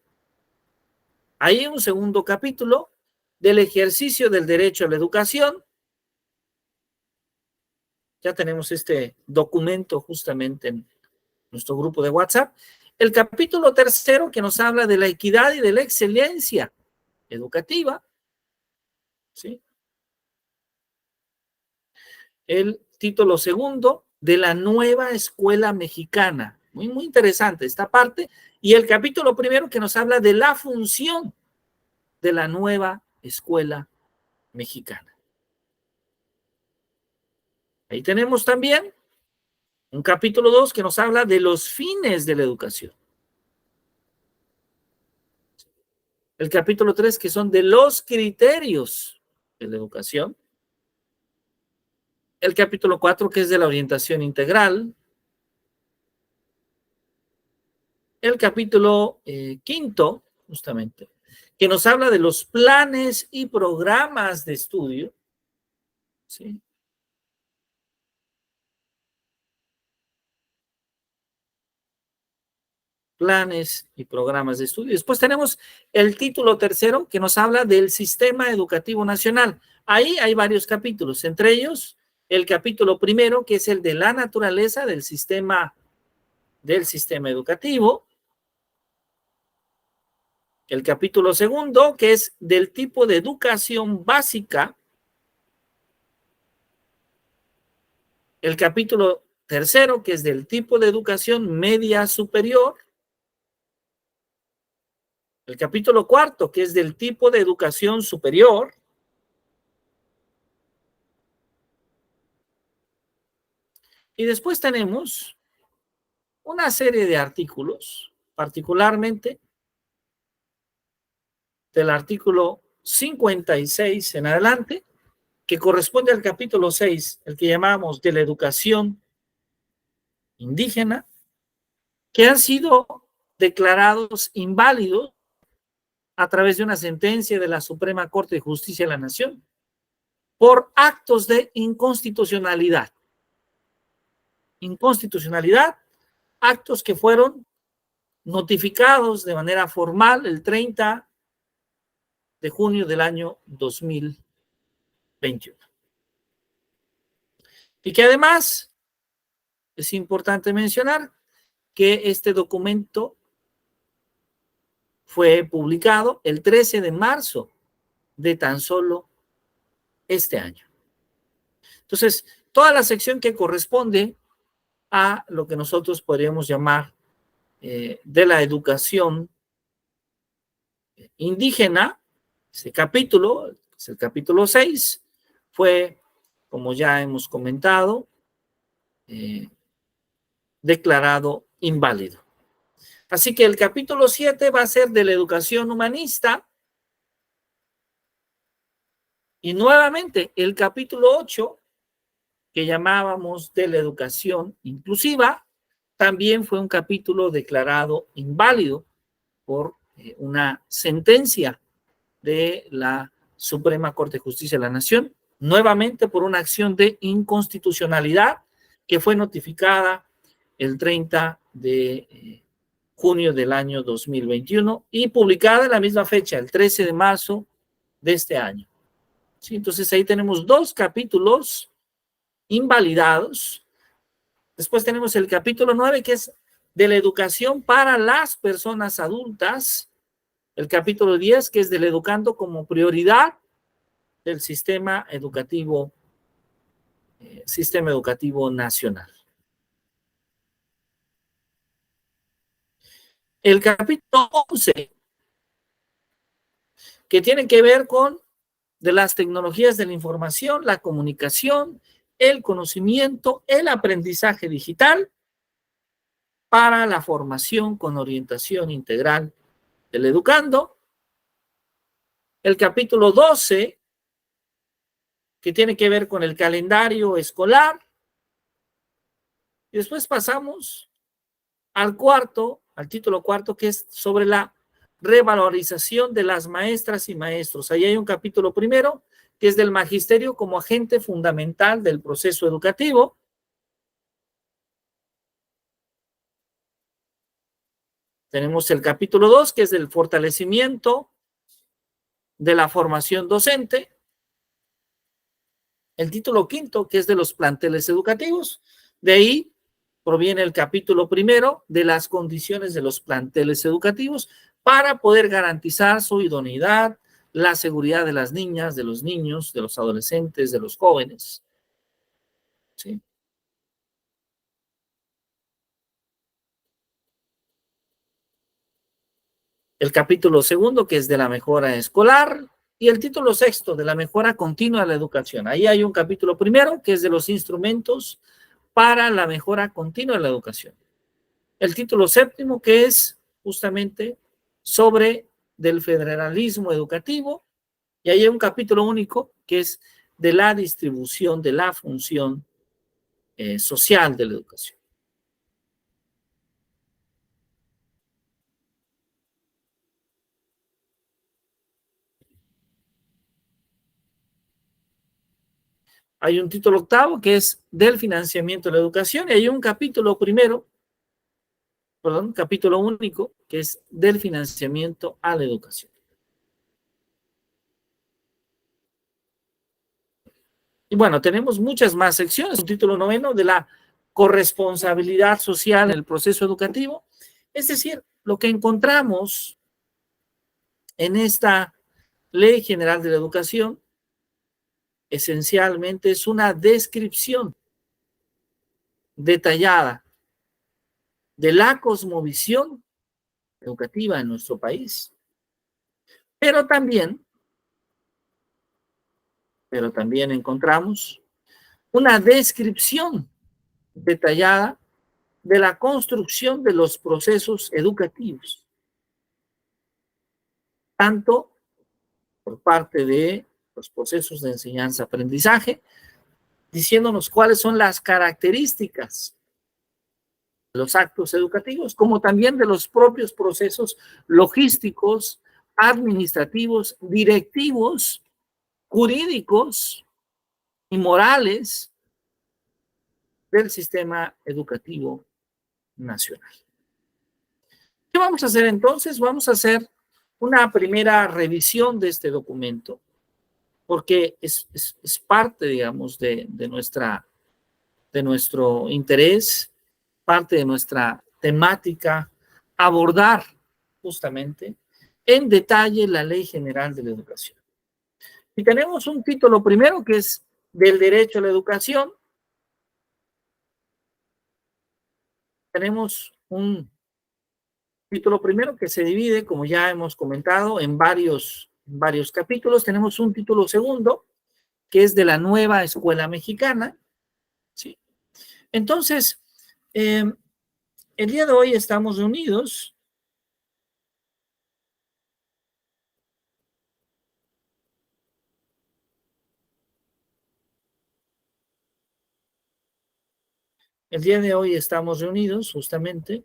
Hay un segundo capítulo del ejercicio del derecho a la educación. Ya tenemos este documento justamente en nuestro grupo de WhatsApp. El capítulo tercero que nos habla de la equidad y de la excelencia educativa, ¿sí? El título segundo de la nueva escuela mexicana. Muy, muy interesante esta parte. Y el capítulo primero que nos habla de la función de la nueva escuela mexicana. Ahí tenemos también un capítulo 2 que nos habla de los fines de la educación. El capítulo 3, que son de los criterios de la educación. El capítulo 4, que es de la orientación integral. El capítulo 5, justamente, que nos habla de los planes y programas de estudio, ¿sí? Planes y programas de estudio. Después tenemos el título 3, que nos habla del sistema educativo nacional. Ahí hay varios capítulos, entre ellos el capítulo 1, que es el de la naturaleza del sistema educativo. El capítulo 2, que es del tipo de educación básica. El capítulo 3, que es del tipo de educación media superior. El capítulo 4, que es del tipo de educación superior. Y después tenemos una serie de artículos, particularmente del artículo 56 en adelante, que corresponde al capítulo 6, el que llamamos de la educación indígena, que han sido declarados inválidos a través de una sentencia de la Suprema Corte de Justicia de la Nación por actos de inconstitucionalidad. Inconstitucionalidad, actos que fueron notificados de manera formal el 30 de junio del año 2021. Y que además es importante mencionar que este documento fue publicado el 13 de marzo de tan solo este año. Entonces, toda la sección que corresponde a lo que nosotros podríamos llamar de la educación indígena, ese capítulo, es el capítulo 6, fue, como ya hemos comentado, declarado inválido. Así que el capítulo 7 va a ser de la educación humanista. Y nuevamente el capítulo 8, que llamábamos de la educación inclusiva, también fue un capítulo declarado inválido por una sentencia de la Suprema Corte de Justicia de la Nación, nuevamente por una acción de inconstitucionalidad que fue notificada el 30 de junio del año 2021 y publicada en la misma fecha, el 13 de marzo de este año. ¿Sí? Entonces ahí tenemos 2 capítulos invalidados. Después tenemos el capítulo 9, que es de la educación para las personas adultas. El capítulo 10, que es del educando como prioridad del sistema educativo nacional. El capítulo 11, que tiene que ver con de las tecnologías de la información, la comunicación, el conocimiento, el aprendizaje digital para la formación con orientación integral del educando. El capítulo 12, que tiene que ver con el calendario escolar. Y después pasamos al título 4, que es sobre la revalorización de las maestras y maestros. Ahí hay un capítulo 1, que es del magisterio como agente fundamental del proceso educativo. Tenemos el capítulo 2, que es del fortalecimiento de la formación docente. El título 5, que es de los planteles educativos. De ahí proviene el capítulo 1 de las condiciones de los planteles educativos para poder garantizar su idoneidad, la seguridad de las niñas, de los niños, de los adolescentes, de los jóvenes. ¿Sí? El capítulo 2, que es de la mejora escolar, y el título 6, de la mejora continua de la educación. Ahí hay un capítulo 1, que es de los instrumentos para la mejora continua de la educación. El título 7, que es justamente sobre del federalismo educativo, y ahí hay un capítulo único que es de la distribución de la función social de la educación. Hay un título octavo que es del financiamiento de la educación, y hay un capítulo capítulo único que es del financiamiento a la educación. Y bueno, tenemos muchas más secciones. Un título noveno de la corresponsabilidad social en el proceso educativo. Es decir, lo que encontramos en esta Ley General de la Educación esencialmente es una descripción detallada de la cosmovisión educativa en nuestro país, pero también encontramos una descripción detallada de la construcción de los procesos educativos, tanto por parte de los procesos de enseñanza-aprendizaje, diciéndonos cuáles son las características de los actos educativos, como también de los propios procesos logísticos, administrativos, directivos, jurídicos y morales del sistema educativo nacional. ¿Qué vamos a hacer entonces? Vamos a hacer una primera revisión de este documento, porque es parte, digamos, de nuestro interés, parte de nuestra temática, abordar justamente en detalle la Ley General de la Educación. Y tenemos un título primero que es del derecho a la educación. Tenemos un título primero que se divide, como ya hemos comentado, en varios capítulos. Tenemos un título segundo que es de la nueva escuela mexicana, ¿sí? Entonces, el día de hoy estamos reunidos justamente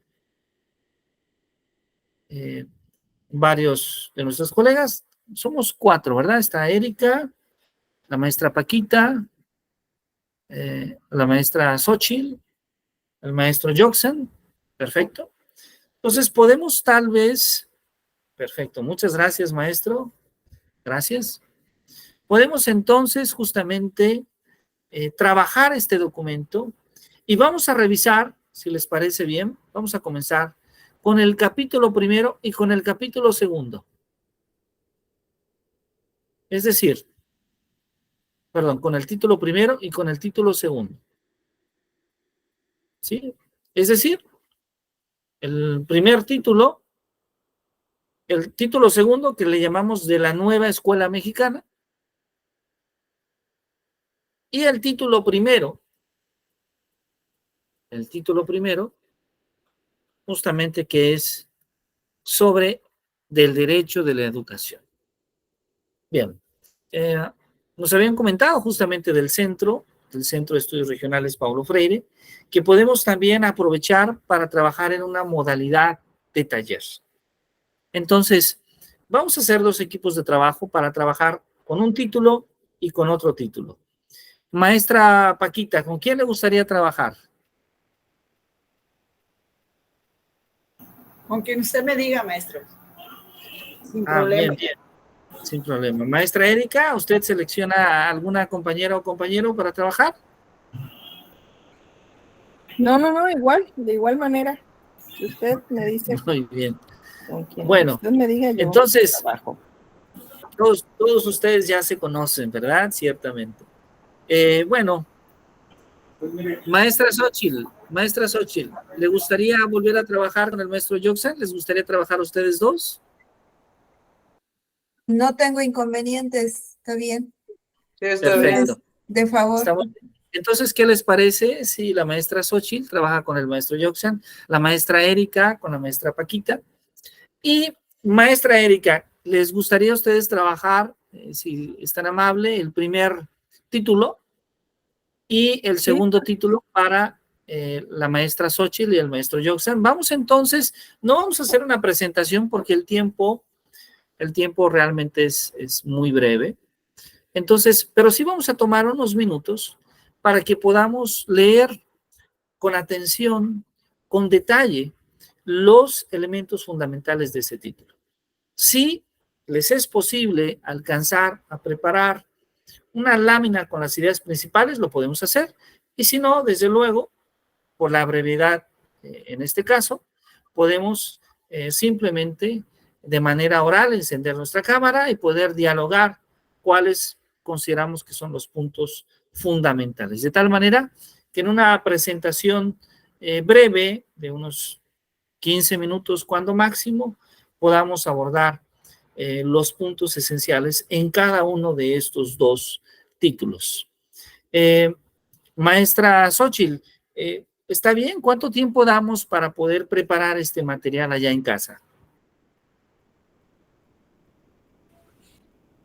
varios de nuestros colegas. Somos 4, ¿verdad? Está Erika, la maestra Paquita, la maestra Xochitl, el maestro Joxen. Perfecto. Entonces podemos tal vez, perfecto, muchas gracias, maestro. Gracias. Podemos entonces justamente trabajar este documento y vamos a revisar, si les parece bien, vamos a comenzar con el capítulo primero y con el capítulo segundo. Es decir, perdón, con el título primero y con el título segundo. ¿Sí? Es decir, el primer título, el título segundo que le llamamos de la nueva escuela mexicana, y el título primero, justamente que es sobre del derecho de la educación. Bien, nos habían comentado justamente del Centro de Estudios Regionales Paulo Freire, que podemos también aprovechar para trabajar en una modalidad de taller. Entonces, vamos a hacer 2 equipos de trabajo para trabajar con un título y con otro título. Maestra Paquita, ¿con quién le gustaría trabajar? Con quien usted me diga, maestro. Sin problema. Bien, sin problema. Maestra Erika, ¿usted selecciona a alguna compañera o compañero para trabajar? No, igual, de igual manera. Si usted me dice Muy bien. con quien Bueno, usted me diga, yo entonces, trabajo. todos ustedes ya se conocen, ¿verdad? Ciertamente. Bueno, maestra Xochitl, ¿le gustaría volver a trabajar con el maestro Joxen? ¿Les gustaría trabajar ustedes 2? No tengo inconvenientes, está bien. Sí, está Perfecto. De favor. Entonces, ¿qué les parece si la maestra Xochitl trabaja con el maestro Joxen, la maestra Erika con la maestra Paquita? Y Maestra Erika, ¿les gustaría a ustedes trabajar, si es tan amable, el primer título y el Sí. segundo título para la maestra Xochitl y el maestro Yoxan? Vamos entonces, no vamos a hacer una presentación porque el tiempo realmente es muy breve. Entonces, pero sí vamos a tomar unos minutos para que podamos leer con atención, con detalle, los elementos fundamentales de ese título. Si les es posible alcanzar a preparar una lámina con las ideas principales, lo podemos hacer. Y si no, desde luego, por la brevedad, en este caso, podemos simplemente de manera oral encender nuestra cámara y poder dialogar cuáles consideramos que son los puntos fundamentales. De tal manera que en una presentación breve de unos 15 minutos cuando máximo, podamos abordar los puntos esenciales en cada uno de estos dos títulos. Maestra Xochitl, ¿está bien? ¿Cuánto tiempo damos para poder preparar este material allá en casa?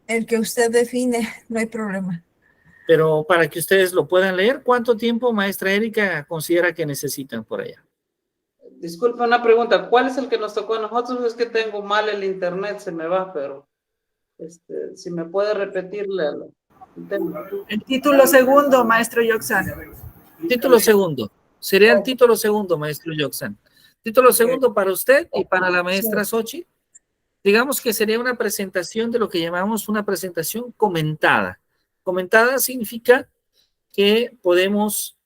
El que usted define, no hay problema. Pero para que ustedes lo puedan leer, ¿cuánto tiempo, maestra Erika, considera que necesitan por allá? Disculpe una pregunta, ¿cuál es el que nos tocó a nosotros? Es que tengo mal el internet, se me va, pero si me puede repetirle el tema. El título segundo, maestro Yoxan. Título segundo. Sería el título segundo, maestro Yoxan. Título segundo para usted y para la maestra Xochitl. Digamos que sería una presentación de lo que llamamos una presentación comentada. Comentada significa que podemos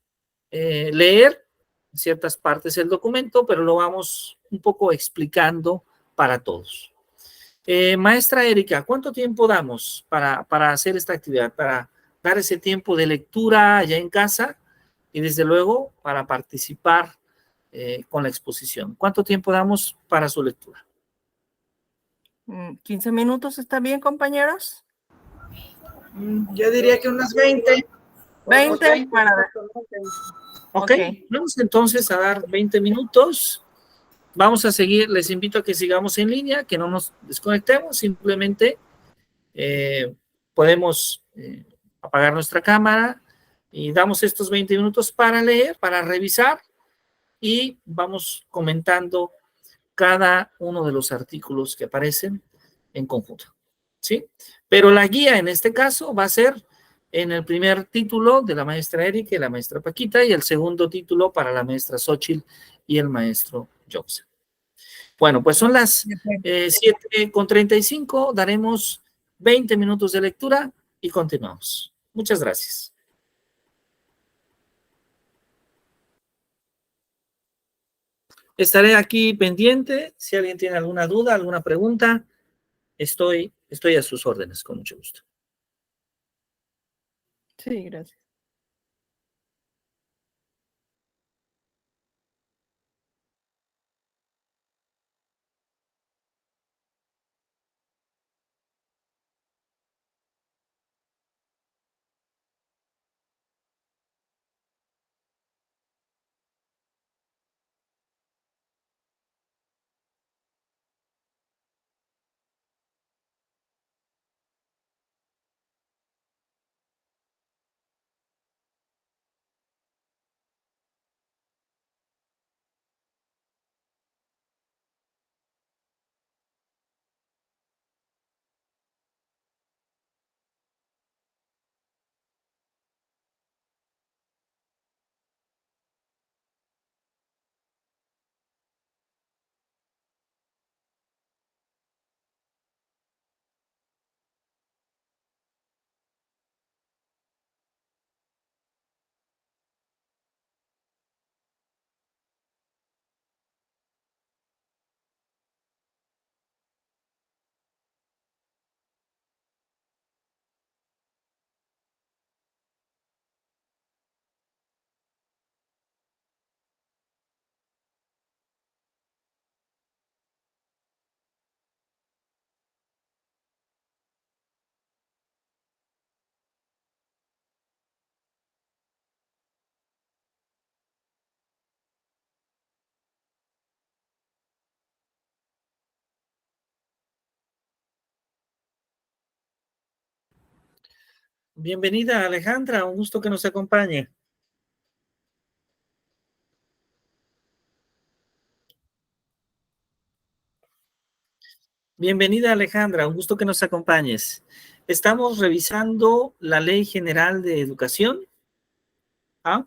leer ciertas partes del documento, pero lo vamos un poco explicando para todos. Maestra Erika, ¿cuánto tiempo damos para hacer esta actividad? Para dar ese tiempo de lectura allá en casa y desde luego para participar con la exposición. ¿Cuánto tiempo damos para su lectura? 15 minutos, ¿está bien, compañeros? Yo diría que unos 20. 20 para ver. Ok, Ok. vamos entonces a dar 20 minutos. Vamos a seguir, les invito a que sigamos en línea, que no nos desconectemos, simplemente podemos apagar nuestra cámara y damos estos 20 minutos para leer, para revisar y vamos comentando cada uno de los artículos que aparecen en conjunto, ¿sí? Pero la guía en este caso va a ser en el primer título de la maestra Erika y la maestra Paquita y el segundo título para la maestra Xochitl y el maestro Joseph. Bueno, pues son las 7:35, daremos 20 minutos de lectura y continuamos. Muchas gracias. Estaré aquí pendiente. Si alguien tiene alguna duda, alguna pregunta, estoy a sus órdenes, con mucho gusto. Sí, gracias. Bienvenida, Alejandra, un gusto que nos acompañe. Bienvenida, Alejandra, un gusto que nos acompañes. Estamos revisando la Ley General de Educación. ¿Ah?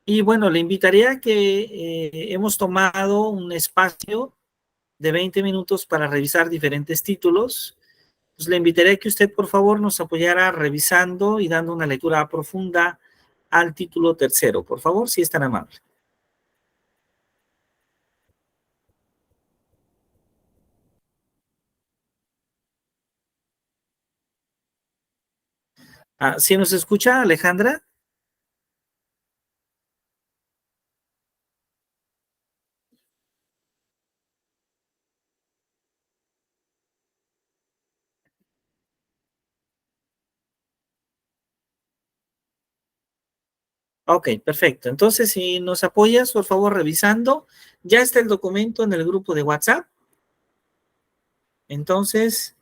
Y bueno, le invitaría a que hemos tomado un espacio de 20 minutos para revisar diferentes títulos. Pues le invitaría a que usted, por favor, nos apoyara revisando y dando una lectura profunda al título tercero. Por favor, si es tan amable. ¿Sí nos escucha, Alejandra? Ok, perfecto. Entonces, si nos apoyas, por favor, revisando. Ya está el documento en el grupo de WhatsApp. Entonces,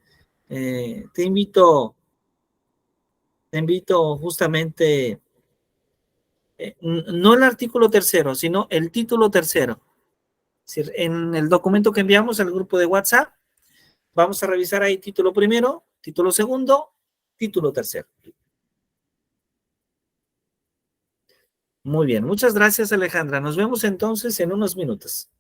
te invito justamente, no el artículo tercero, sino el título tercero. Es decir, en el documento que enviamos al grupo de WhatsApp, vamos a revisar ahí título primero, título segundo, título tercero. Muy bien, muchas gracias, Alejandra. Nos vemos entonces en unos minutos.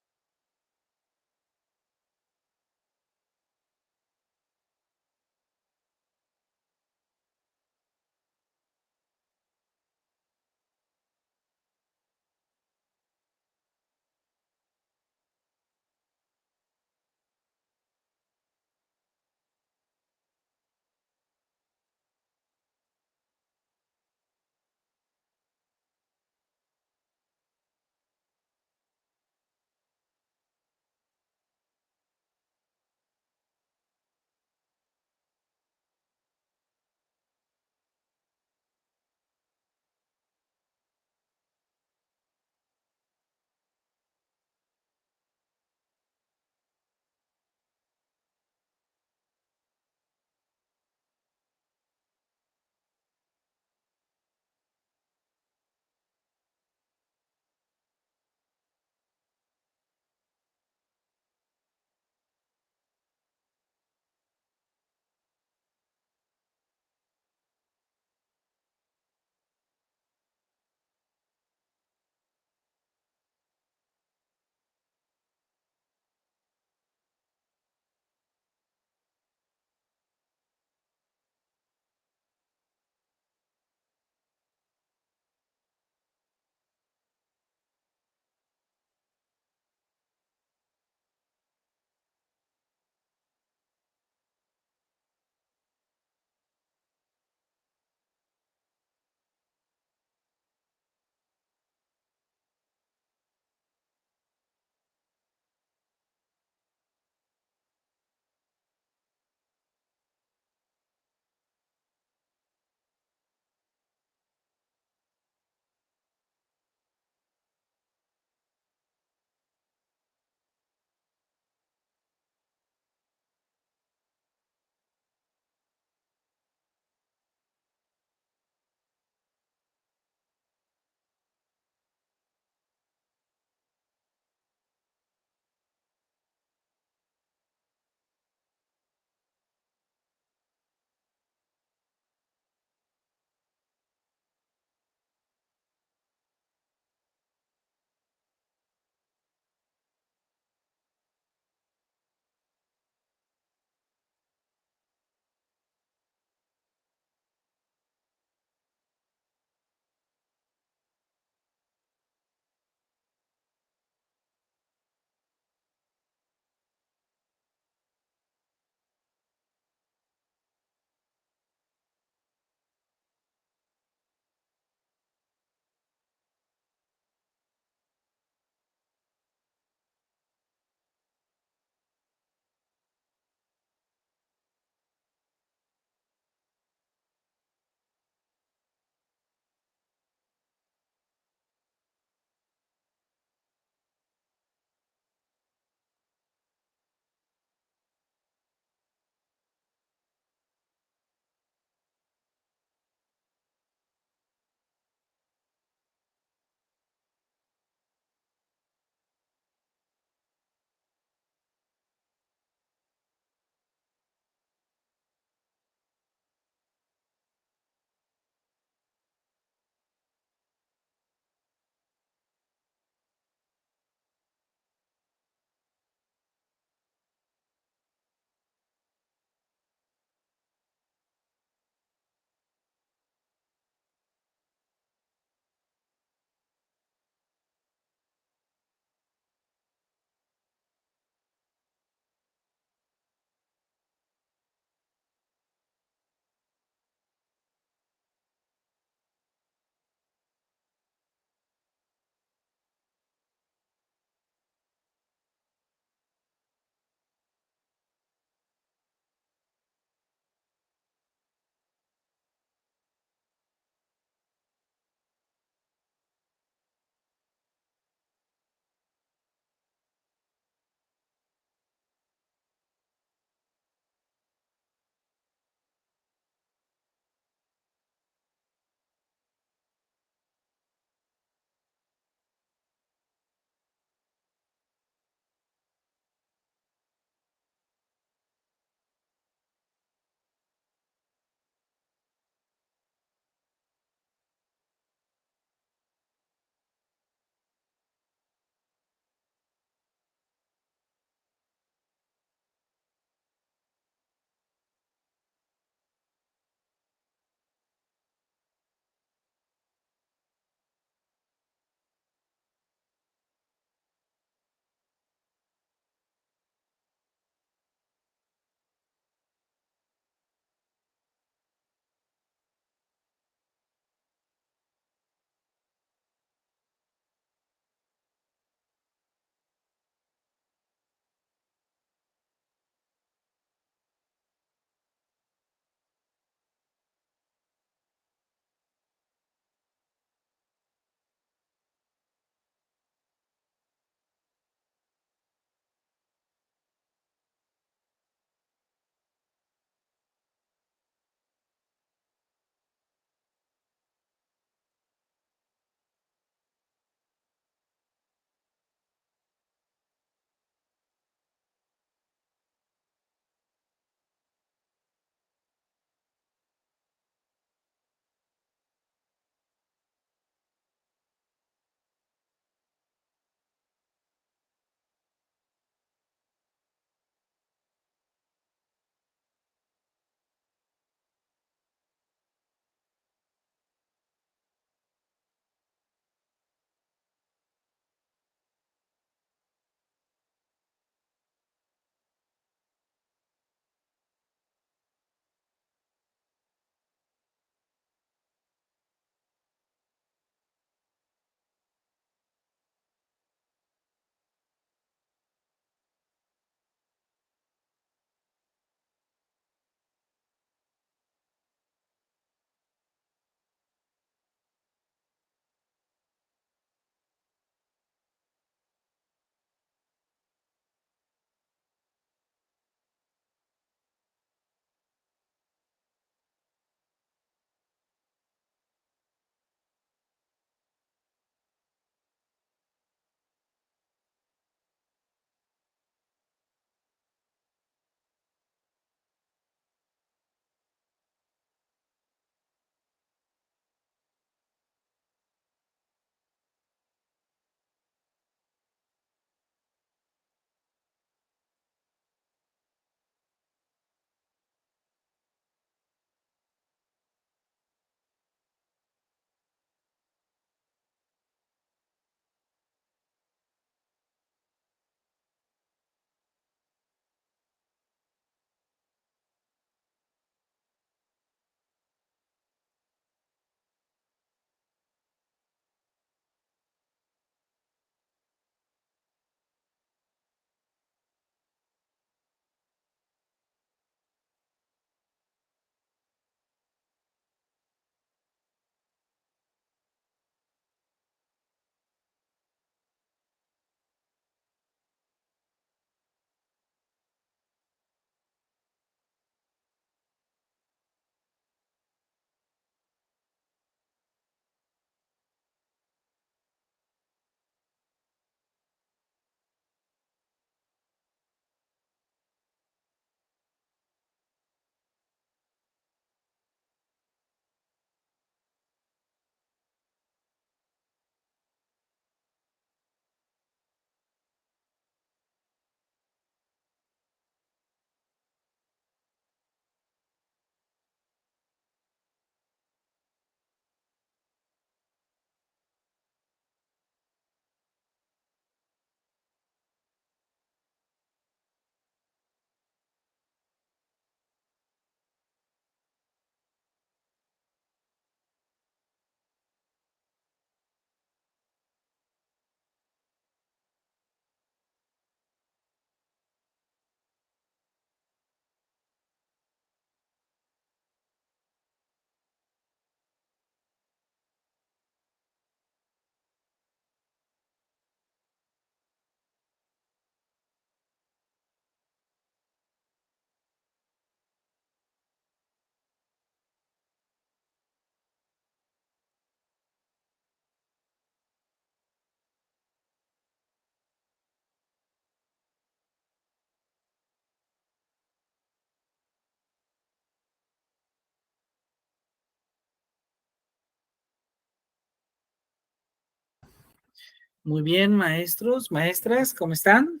Muy bien, maestros, maestras, ¿cómo están?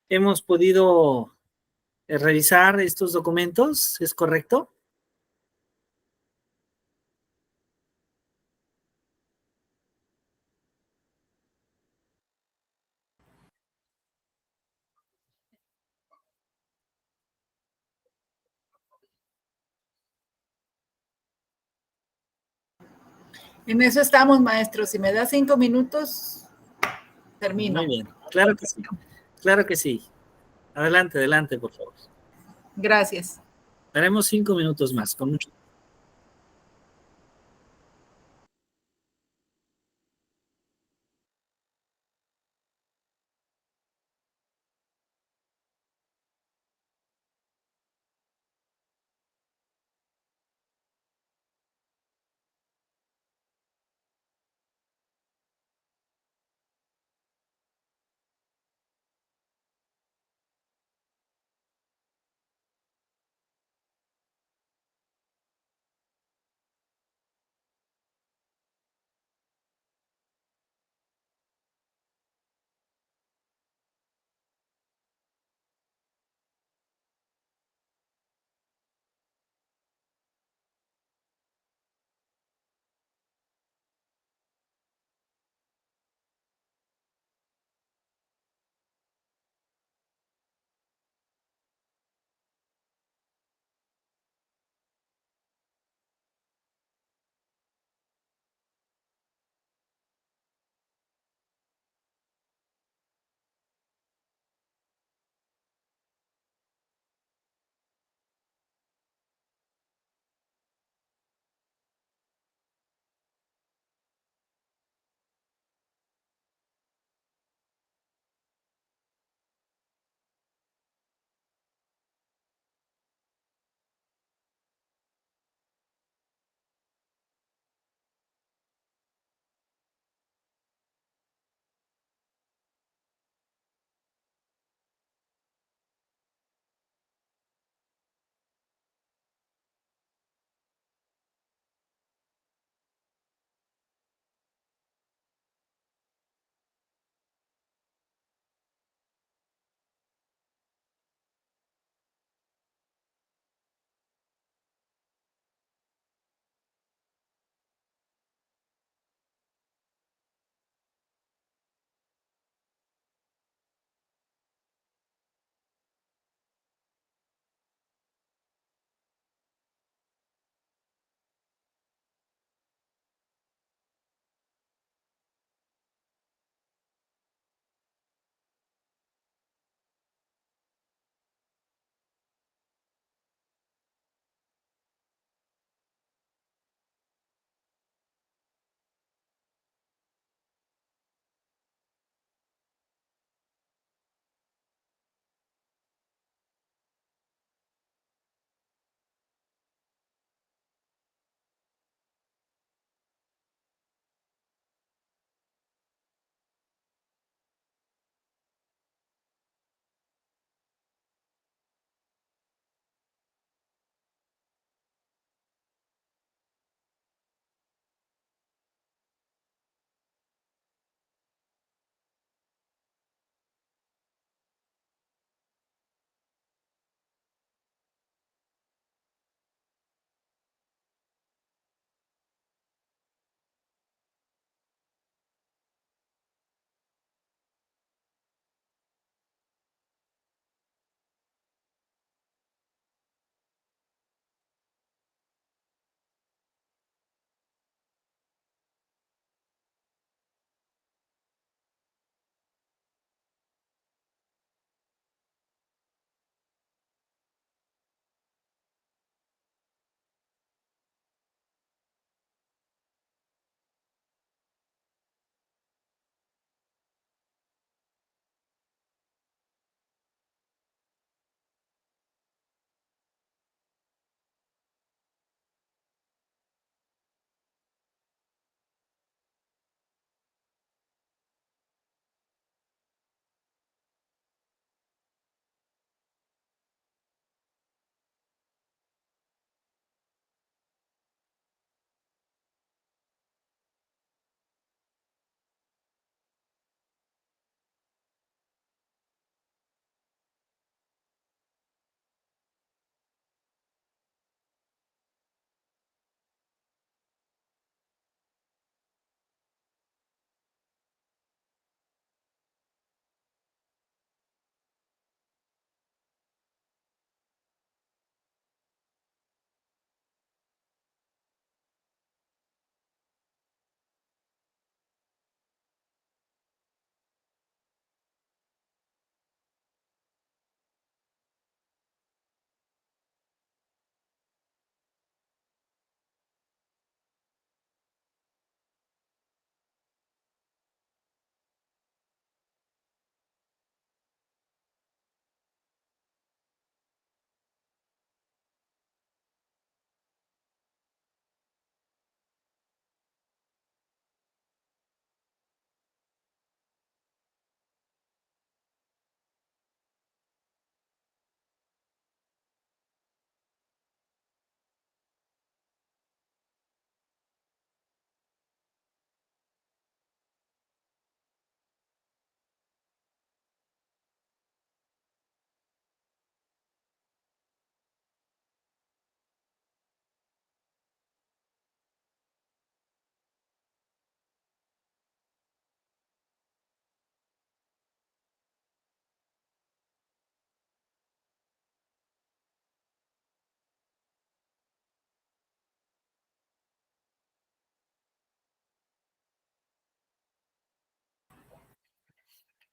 Hemos podido revisar estos documentos, ¿es correcto? En eso estamos, maestro. Si me da 5 minutos, termino. Muy bien, claro que sí. Claro que sí. Adelante, adelante, por favor. Gracias. Daremos 5 minutos más, con mucho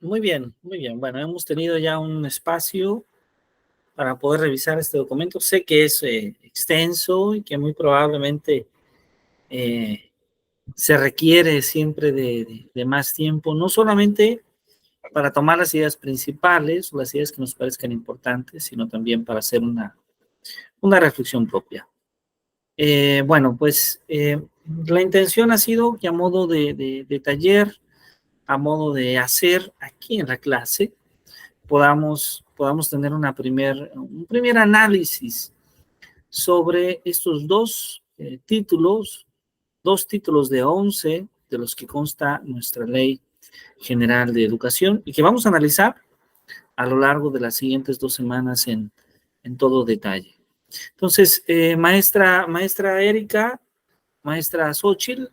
Muy bien, muy bien. Bueno, hemos tenido ya un espacio para poder revisar este documento. Sé que es extenso y que muy probablemente se requiere siempre de más tiempo, no solamente para tomar las ideas principales o las ideas que nos parezcan importantes, sino también para hacer una reflexión propia. Bueno, pues la intención ha sido que a modo de taller, a modo de hacer aquí en la clase, podamos tener un primer análisis sobre estos dos títulos de 11 de los que consta nuestra Ley General de Educación y que vamos a analizar a lo largo de las siguientes 2 semanas en todo detalle. Entonces, maestra Erika, maestra Xochitl,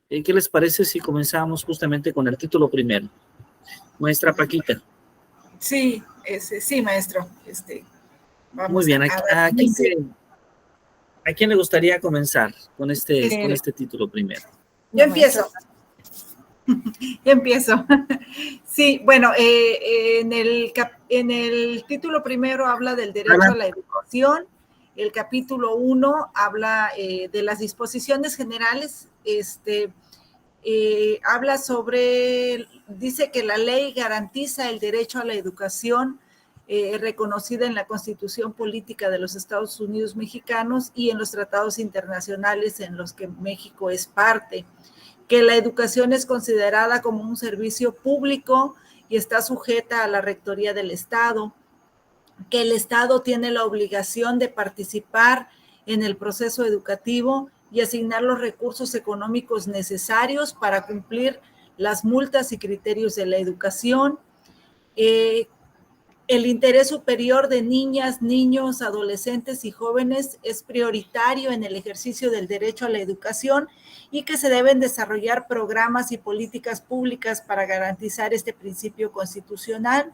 ¿qué les parece si comenzamos justamente con el título primero? Maestra Paquita. Sí, sí, maestro. Vamos Muy bien, a ¿a quién le gustaría comenzar con este título primero? Yo empiezo. Yo empiezo. Sí, bueno, en el título primero habla del derecho a la educación. El capítulo 1 habla de las disposiciones generales. Habla dice que la ley garantiza el derecho a la educación reconocida en la Constitución Política de los Estados Unidos Mexicanos y en los tratados internacionales en los que México es parte, que la educación es considerada como un servicio público y está sujeta a la rectoría del Estado, que el Estado tiene la obligación de participar en el proceso educativo y asignar los recursos económicos necesarios para cumplir las multas y criterios de la educación. El interés superior de niñas, niños, adolescentes y jóvenes es prioritario en el ejercicio del derecho a la educación y que se deben desarrollar programas y políticas públicas para garantizar este principio constitucional,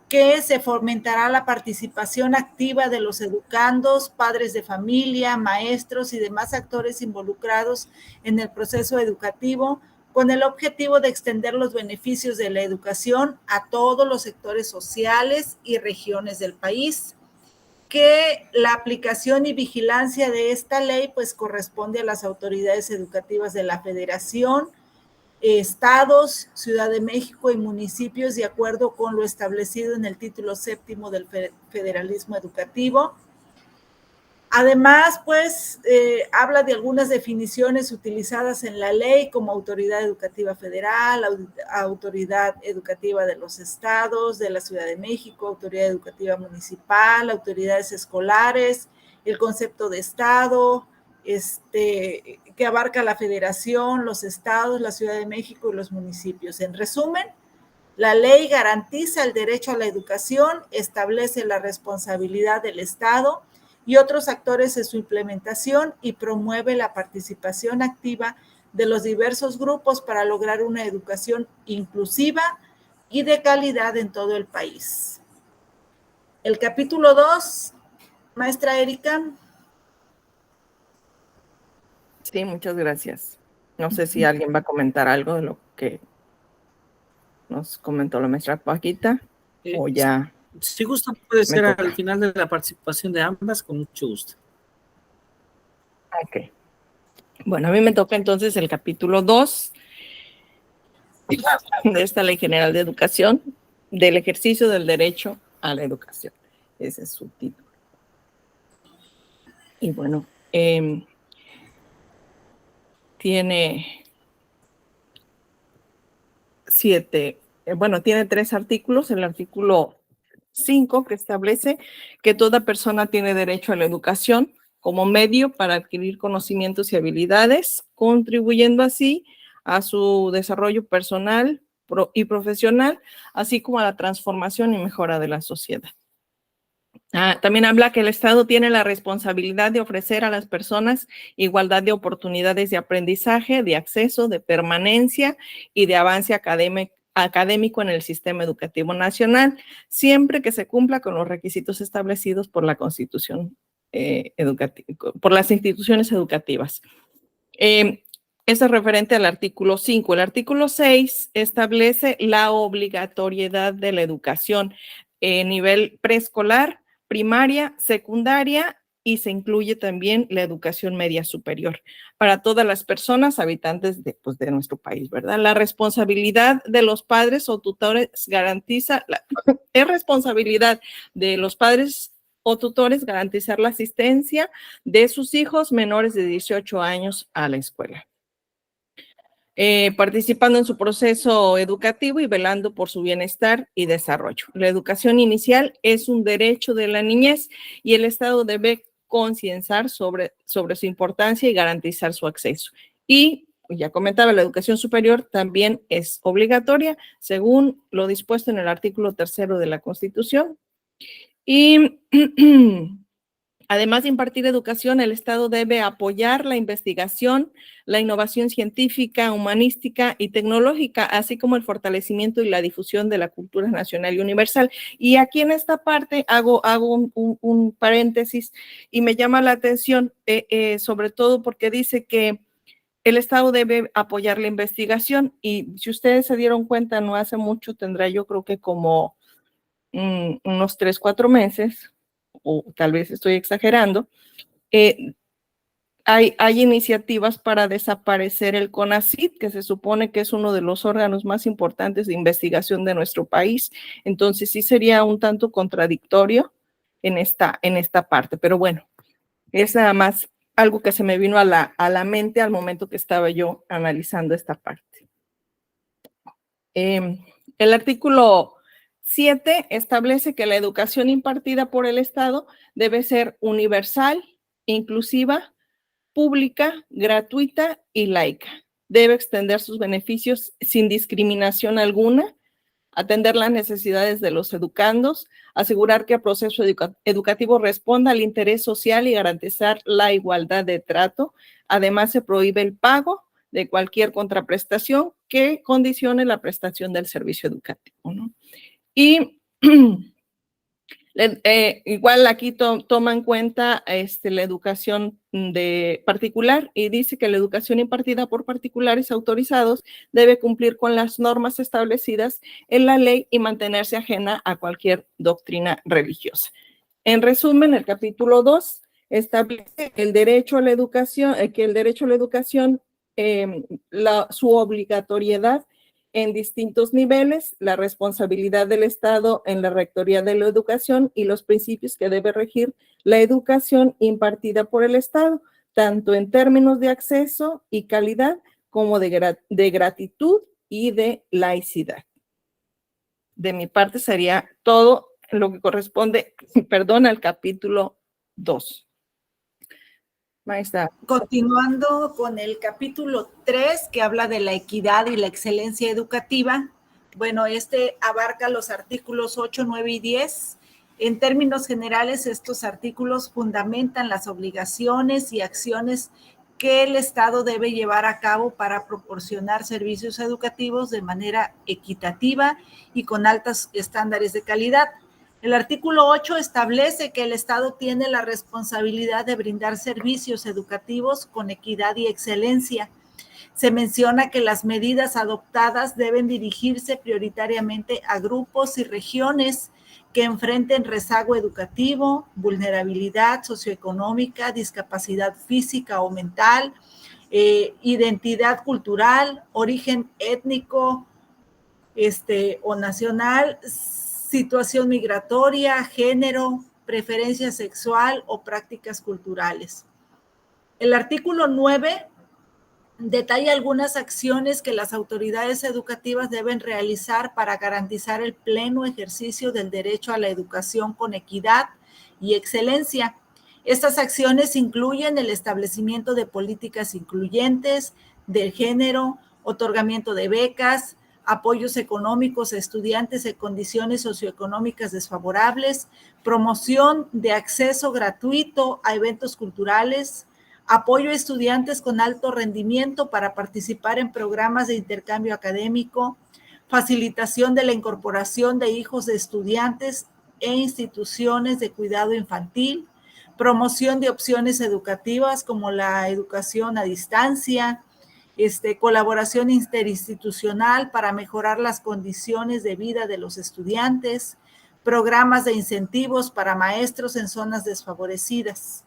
que se fomentará la participación activa de los educandos, padres de familia, maestros y demás actores involucrados en el proceso educativo, con el objetivo de extender los beneficios de la educación a todos los sectores sociales y regiones del país, que la aplicación y vigilancia de esta ley pues corresponde a las autoridades educativas de la Federación, estados, Ciudad de México y municipios de acuerdo con lo establecido en el título 7º del federalismo educativo. Además, pues, habla de algunas definiciones utilizadas en la ley como autoridad educativa federal, autoridad educativa de los estados, de la Ciudad de México, autoridad educativa municipal, autoridades escolares, el concepto de estado, que abarca la federación, los estados, la Ciudad de México y los municipios. En resumen, la ley garantiza el derecho a la educación, establece la responsabilidad del Estado y otros actores en su implementación y promueve la participación activa de los diversos grupos para lograr una educación inclusiva y de calidad en todo el país. El capítulo 2, maestra Erika. Sí, muchas gracias. No sé si alguien va a comentar algo de lo que nos comentó la maestra Paquita o ya. Si gusta, puede ser al final de la participación de ambas, con mucho gusto. Ok. Bueno, a mí me toca entonces el capítulo 2 de esta Ley General de Educación, del ejercicio del derecho a la educación. Ese es su título. Y bueno, tiene tiene 3 artículos. El artículo 5, que establece que toda persona tiene derecho a la educación como medio para adquirir conocimientos y habilidades, contribuyendo así a su desarrollo personal y profesional, así como a la transformación y mejora de la sociedad. También habla que el Estado tiene la responsabilidad de ofrecer a las personas igualdad de oportunidades de aprendizaje, de acceso, de permanencia y de avance académico en el sistema educativo nacional, siempre que se cumpla con los requisitos establecidos por la Constitución educativa, por las instituciones educativas. Eso es referente al artículo 5. El artículo 6 establece la obligatoriedad de la educación en nivel preescolar, primaria, secundaria y se incluye también la educación media superior para todas las personas habitantes de nuestro país, ¿verdad? La responsabilidad de los padres o tutores es responsabilidad de los padres o tutores garantizar la asistencia de sus hijos menores de 18 años a la escuela. Participando en su proceso educativo y velando por su bienestar y desarrollo. La educación inicial es un derecho de la niñez y el Estado debe concienciar sobre su importancia y garantizar su acceso. Y ya comentaba, la educación superior también es obligatoria según lo dispuesto en el artículo 3 de la Constitución. Y además de impartir educación, el Estado debe apoyar la investigación, la innovación científica, humanística y tecnológica, así como el fortalecimiento y la difusión de la cultura nacional y universal. Y aquí en esta parte hago un paréntesis y me llama la atención, sobre todo porque dice que el Estado debe apoyar la investigación y si ustedes se dieron cuenta, no hace mucho, tendrá yo creo que como unos 3, 4 meses, o tal vez estoy exagerando, hay iniciativas para desaparecer el CONACYT, que se supone que es uno de los órganos más importantes de investigación de nuestro país. Entonces sí sería un tanto contradictorio en esta parte, pero bueno, es nada más algo que se me vino a la mente al momento que estaba yo analizando esta parte. El artículo 7 establece que la educación impartida por el Estado debe ser universal, inclusiva, pública, gratuita y laica. Debe extender sus beneficios sin discriminación alguna, atender las necesidades de los educandos, asegurar que el proceso educativo responda al interés social y garantizar la igualdad de trato. Además, se prohíbe el pago de cualquier contraprestación que condicione la prestación del servicio educativo, ¿no? Y igual aquí toma en cuenta la educación particular y dice que la educación impartida por particulares autorizados debe cumplir con las normas establecidas en la ley y mantenerse ajena a cualquier doctrina religiosa. En resumen, el capítulo 2 establece el derecho a la educación, su obligatoriedad en distintos niveles, la responsabilidad del Estado en la rectoría de la educación y los principios que debe regir la educación impartida por el Estado, tanto en términos de acceso y calidad como de gratitud y de laicidad. De mi parte sería todo lo que corresponde, al capítulo 2. Maestra. Continuando con el capítulo 3, que habla de la equidad y la excelencia educativa. Bueno, abarca los artículos 8, 9 y 10. En términos generales, estos artículos fundamentan las obligaciones y acciones que el Estado debe llevar a cabo para proporcionar servicios educativos de manera equitativa y con altos estándares de calidad. El artículo 8 establece que el Estado tiene la responsabilidad de brindar servicios educativos con equidad y excelencia. Se menciona que las medidas adoptadas deben dirigirse prioritariamente a grupos y regiones que enfrenten rezago educativo, vulnerabilidad socioeconómica, discapacidad física o mental, identidad cultural, origen étnico o nacional, situación migratoria, género, preferencia sexual o prácticas culturales. El artículo 9 detalla algunas acciones que las autoridades educativas deben realizar para garantizar el pleno ejercicio del derecho a la educación con equidad y excelencia. Estas acciones incluyen el establecimiento de políticas incluyentes, de género, otorgamiento de becas, apoyos económicos a estudiantes en condiciones socioeconómicas desfavorables, promoción de acceso gratuito a eventos culturales, apoyo a estudiantes con alto rendimiento para participar en programas de intercambio académico, facilitación de la incorporación de hijos de estudiantes e instituciones de cuidado infantil, promoción de opciones educativas como la educación a distancia, colaboración interinstitucional para mejorar las condiciones de vida de los estudiantes, programas de incentivos para maestros en zonas desfavorecidas.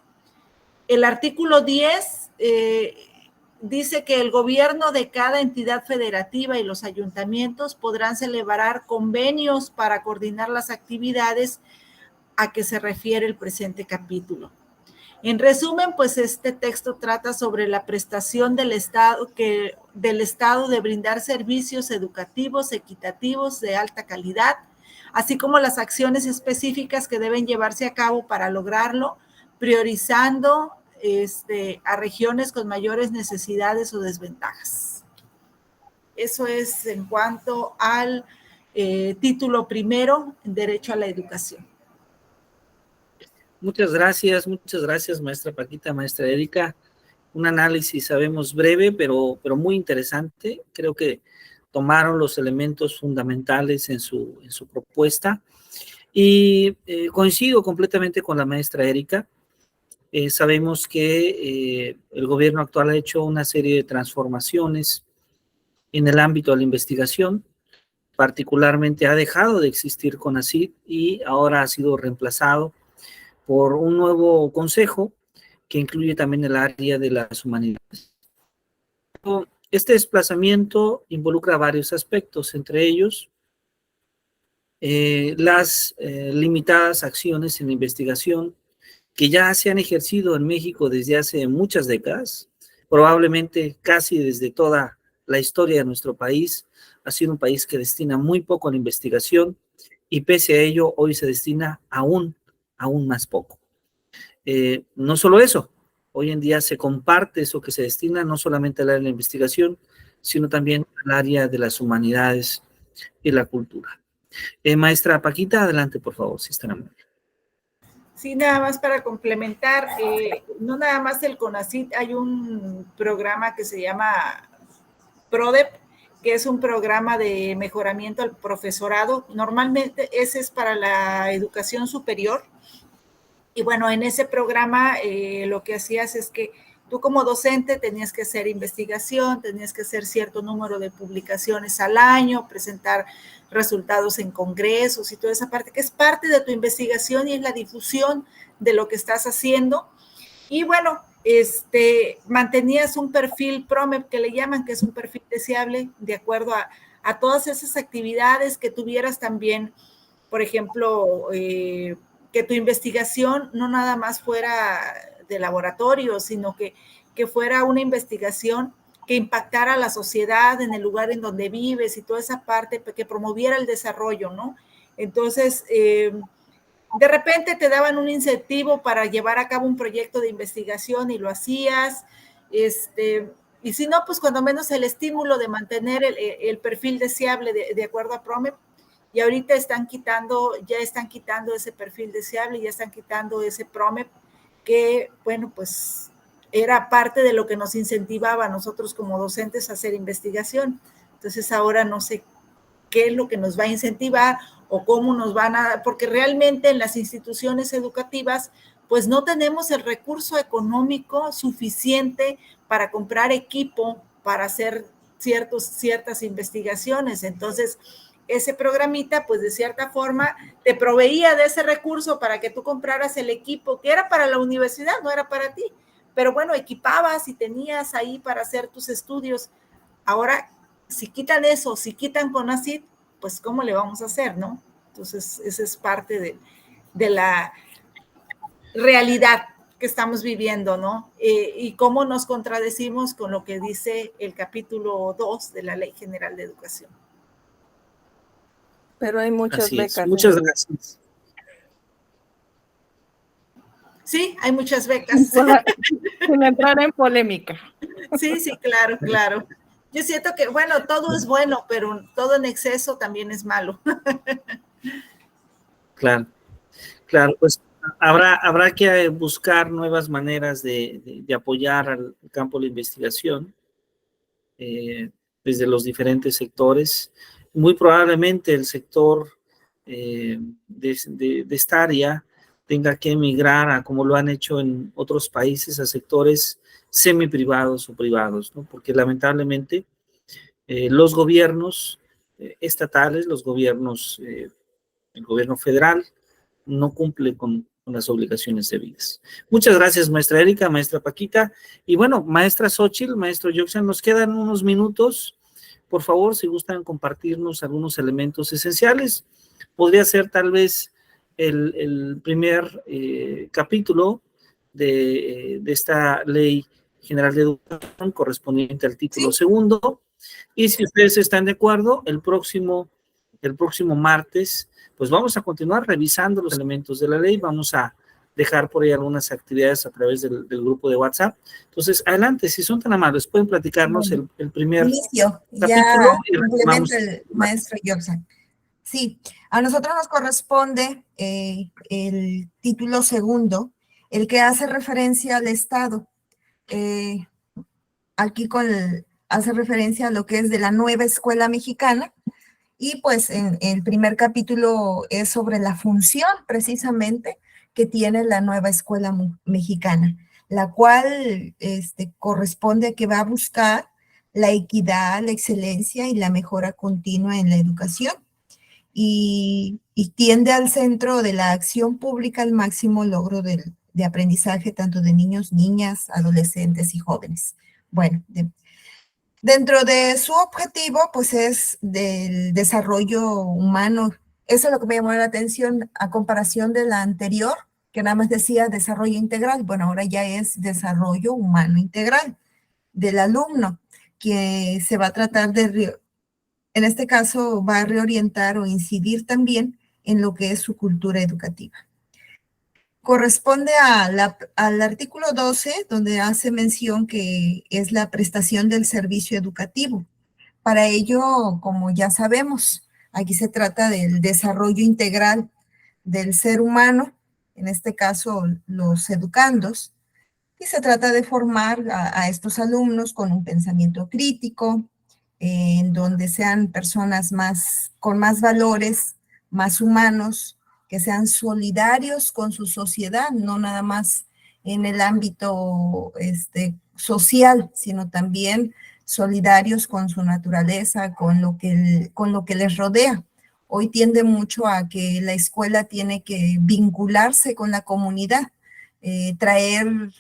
El artículo 10 dice que el gobierno de cada entidad federativa y los ayuntamientos podrán celebrar convenios para coordinar las actividades a que se refiere el presente capítulo. En resumen, pues este texto trata sobre la prestación del Estado de brindar servicios educativos equitativos de alta calidad, así como las acciones específicas que deben llevarse a cabo para lograrlo, priorizando a regiones con mayores necesidades o desventajas. Eso es en cuanto al título primero, Derecho a la Educación. Muchas gracias, maestra Paquita, maestra Erika. Un análisis, sabemos, breve, pero muy interesante. Creo que tomaron los elementos fundamentales en su propuesta. Y coincido completamente con la maestra Erika. Sabemos que el gobierno actual ha hecho una serie de transformaciones en el ámbito de la investigación. Particularmente ha dejado de existir CONACYT y ahora ha sido reemplazado por un nuevo consejo que incluye también el área de las humanidades. Este desplazamiento involucra varios aspectos, entre ellos las limitadas acciones en la investigación que ya se han ejercido en México desde hace muchas décadas, probablemente casi desde toda la historia de nuestro país. Ha sido un país que destina muy poco a la investigación y pese a ello hoy se destina aún más poco. No solo eso, hoy en día se comparte eso que se destina no solamente al área de la investigación, sino también al área de las humanidades y la cultura. Maestra Paquita, adelante, por favor, si están amables. Sí, nada más para complementar, no nada más el CONACYT, hay un programa que se llama PRODEP, que es un programa de mejoramiento al profesorado. Normalmente ese es para la educación superior. Y bueno, en ese programa lo que hacías es que tú como docente tenías que hacer investigación, tenías que hacer cierto número de publicaciones al año, presentar resultados en congresos y toda esa parte, que es parte de tu investigación y es la difusión de lo que estás haciendo. Y bueno, mantenías un perfil PROMEP que le llaman, que es un perfil deseable, de acuerdo a todas esas actividades que tuvieras también, por ejemplo, que tu investigación no nada más fuera de laboratorio, sino que fuera una investigación que impactara a la sociedad en el lugar en donde vives y toda esa parte que promoviera el desarrollo, ¿no? Entonces, de repente te daban un incentivo para llevar a cabo un proyecto de investigación y lo hacías, y si no, pues cuando menos el estímulo de mantener el perfil deseable de acuerdo a PROMEP. Y ahorita ya están quitando ese perfil deseable, ya están quitando ese PROMEP, que, bueno, pues era parte de lo que nos incentivaba a nosotros como docentes a hacer investigación. Entonces ahora no sé qué es lo que nos va a incentivar o cómo nos van a, porque realmente en las instituciones educativas, pues no tenemos el recurso económico suficiente para comprar equipo para hacer ciertas investigaciones. Entonces, ese programita, pues de cierta forma, te proveía de ese recurso para que tú compraras el equipo, que era para la universidad, no era para ti. Pero bueno, equipabas y tenías ahí para hacer tus estudios. Ahora, si quitan eso, si quitan CONACYT, pues ¿cómo le vamos a hacer, no? Entonces, esa es parte de la realidad que estamos viviendo, ¿no? Y cómo nos contradecimos con lo que dice el capítulo 2 de la Ley General de Educación. Pero hay muchas becas. Muchas gracias. Sí, hay muchas becas. Sin entrar en polémica. Sí, claro. Yo siento que, bueno, todo es bueno, pero todo en exceso también es malo. Claro, pues habrá que buscar nuevas maneras de apoyar al campo de la investigación desde los diferentes sectores. Muy probablemente el sector de esta área tenga que emigrar a, como lo han hecho en otros países, a sectores semiprivados o privados, ¿no? Porque lamentablemente los gobiernos estatales, los gobiernos, el gobierno federal, no cumple con las obligaciones debidas. Muchas gracias, maestra Erika, maestra Paquita. Y bueno, maestra Xochitl, maestro Yoxan, nos quedan unos minutos. Por favor, si gustan compartirnos algunos elementos esenciales, podría ser tal vez el primer capítulo de esta Ley General de Educación correspondiente al título segundo. Y si ustedes están de acuerdo, el próximo martes, pues vamos a continuar revisando los elementos de la ley, vamos a dejar por ahí algunas actividades a través del grupo de WhatsApp. Entonces, adelante, si son tan amables, pueden platicarnos el primer inicio, capítulo. Ya y complementa el maestro Yoxan. Sí, a nosotros nos corresponde el título segundo, el que hace referencia al Estado. Aquí hace referencia a lo que es de la nueva escuela mexicana, y pues en el primer capítulo es sobre la función precisamente que tiene la nueva escuela mexicana, la cual corresponde a que va a buscar la equidad, la excelencia y la mejora continua en la educación, y tiende al centro de la acción pública al máximo logro de aprendizaje tanto de niños, niñas, adolescentes y jóvenes. Bueno, dentro de su objetivo, pues es del desarrollo humano. Eso es lo que me llamó la atención a comparación de la anterior, que nada más decía desarrollo integral. Bueno, ahora ya es desarrollo humano integral del alumno, que se va a tratar en este caso, va a reorientar o incidir también en lo que es su cultura educativa. Corresponde al artículo 12, donde hace mención que es la prestación del servicio educativo. Para ello, como ya sabemos, aquí se trata del desarrollo integral del ser humano, en este caso los educandos, y se trata de formar a estos alumnos con un pensamiento crítico, en donde sean personas con más valores, más humanos, que sean solidarios con su sociedad, no nada más en el ámbito social, sino también solidarios con su naturaleza, con lo que les rodea. Hoy tiende mucho a que la escuela tiene que vincularse con la comunidad, traer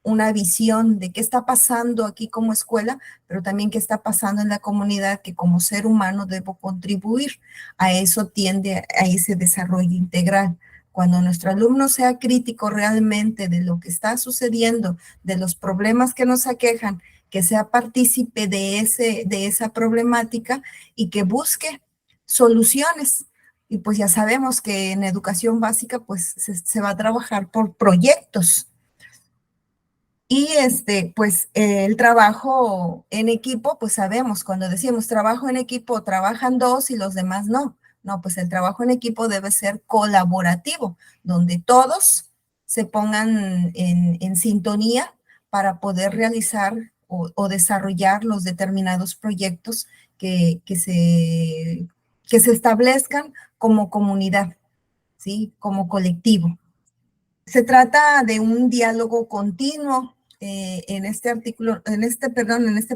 una visión de qué está pasando aquí como escuela, pero también qué está pasando en la comunidad, que como ser humano debo contribuir. A eso tiende a ese desarrollo integral. Cuando nuestro alumno sea crítico realmente de lo que está sucediendo, de los problemas que nos aquejan, que sea partícipe de esa problemática y que busque soluciones. Y pues ya sabemos que en educación básica pues se va a trabajar por proyectos. Y pues el trabajo en equipo, pues sabemos, cuando decimos trabajo en equipo, trabajan dos y los demás no. No, pues el trabajo en equipo debe ser colaborativo, donde todos se pongan en sintonía para poder realizar o desarrollar los determinados proyectos que se establezcan como comunidad, ¿sí? Como colectivo. Se trata de un diálogo continuo. En este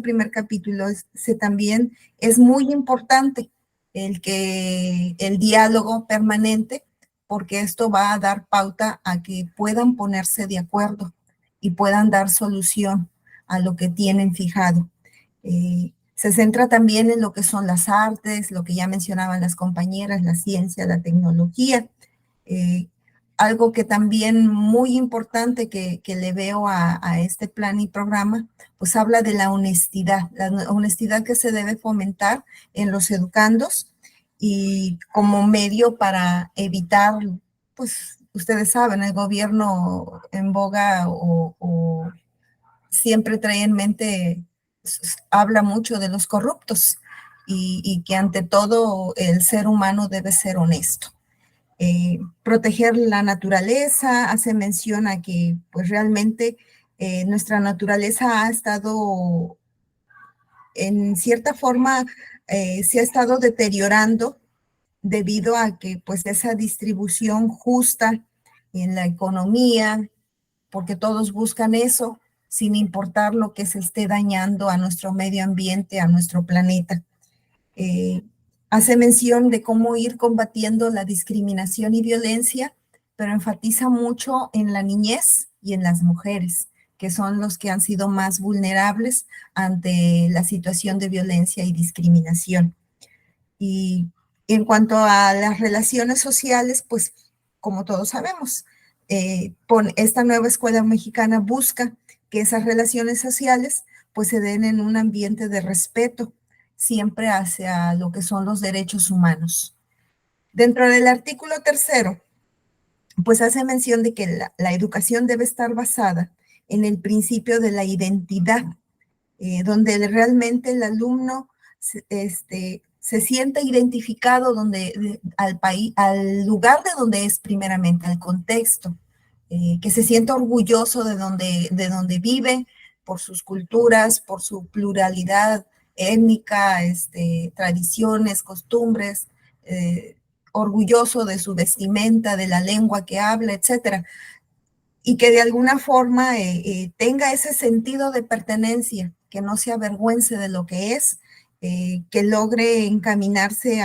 primer capítulo también es muy importante el diálogo permanente, porque esto va a dar pauta a que puedan ponerse de acuerdo y puedan dar solución a lo que tienen fijado. Se centra también en lo que son las artes, lo que ya mencionaban las compañeras, la ciencia, la tecnología. Algo que también muy importante que le veo a este plan y programa, pues habla de la honestidad que se debe fomentar en los educandos y como medio para evitar, pues ustedes saben, el gobierno en boga o siempre trae en mente, habla mucho de los corruptos y que ante todo el ser humano debe ser honesto. Proteger la naturaleza, hace mención a que pues realmente nuestra naturaleza ha estado en cierta forma se ha estado deteriorando debido a que pues esa distribución justa en la economía, porque todos buscan eso, sin importar lo que se esté dañando a nuestro medio ambiente, a nuestro planeta. Hace mención de cómo ir combatiendo la discriminación y violencia, pero enfatiza mucho en la niñez y en las mujeres, que son los que han sido más vulnerables ante la situación de violencia y discriminación. Y en cuanto a las relaciones sociales, pues como todos sabemos, esta nueva escuela mexicana busca que esas relaciones sociales pues se den en un ambiente de respeto, siempre hacia lo que son los derechos humanos. Dentro del artículo 3, pues hace mención de que la educación debe estar basada en el principio de la identidad, donde realmente el alumno se sienta identificado al lugar de donde es primeramente, al contexto, que se sienta orgulloso de donde vive, por sus culturas, por su pluralidad étnica, tradiciones, costumbres, orgulloso de su vestimenta, de la lengua que habla, etcétera, y que de alguna forma tenga ese sentido de pertenencia, que no se avergüence de lo que es, que logre encaminarse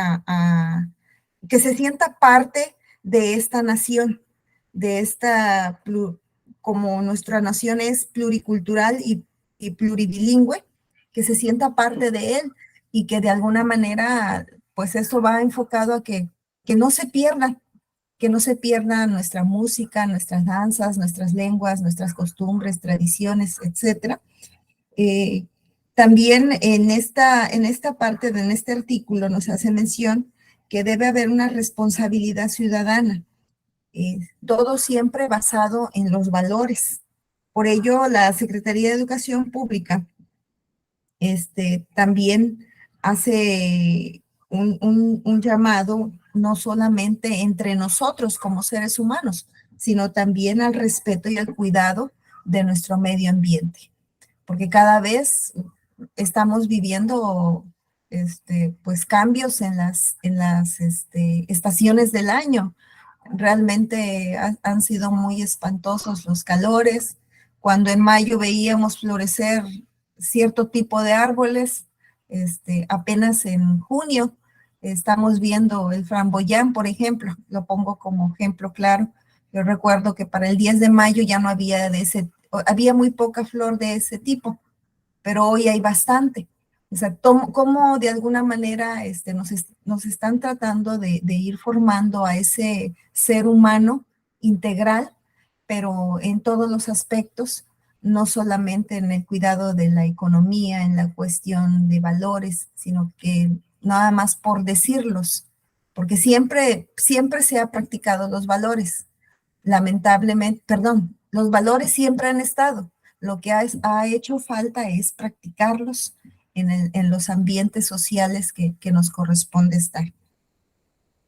que se sienta parte de esta nación, de esta, como nuestra nación es pluricultural y pluribilingüe, que se sienta parte de él y que de alguna manera, pues eso va enfocado a que no se pierda, nuestra música, nuestras danzas, nuestras lenguas, nuestras costumbres, tradiciones, etcétera. También en esta parte, en este artículo, nos hace mención que debe haber una responsabilidad ciudadana, todo siempre basado en los valores. Por ello, la Secretaría de Educación Pública también hace un llamado no solamente entre nosotros como seres humanos, sino también al respeto y al cuidado de nuestro medio ambiente, porque cada vez estamos viviendo pues cambios en las estaciones del año. Realmente han sido muy espantosos los calores. Cuando en mayo veíamos florecer cierto tipo de árboles, apenas en junio estamos viendo el framboyán, por ejemplo, lo pongo como ejemplo claro. Yo recuerdo que para el 10 de mayo ya no había había muy poca flor de ese tipo, pero hoy hay bastante. O sea, cómo de alguna manera nos están tratando de ir formando a ese ser humano integral, pero en todos los aspectos, no solamente en el cuidado de la economía, en la cuestión de valores, sino que nada más por decirlos, porque siempre se ha practicado los valores, lamentablemente, perdón, los valores siempre han estado. Lo que ha hecho falta es practicarlos en los ambientes sociales que nos corresponde estar.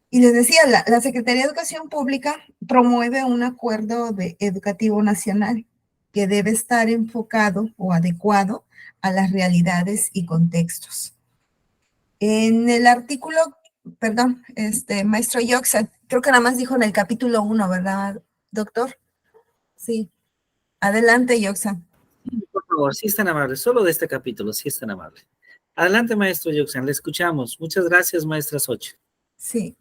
Y les decía, la Secretaría de Educación Pública promueve un acuerdo educativo nacional que debe estar enfocado o adecuado a las realidades y contextos. En el artículo, perdón, maestro Yoxa, creo que nada más dijo en el capítulo 1, ¿verdad, doctor? Sí. Adelante, Yoxa. Por favor, si es tan amable, solo de este capítulo, si es tan amable. Adelante, maestro Yoxan, le escuchamos. Muchas gracias, maestra Xochitl. Sí.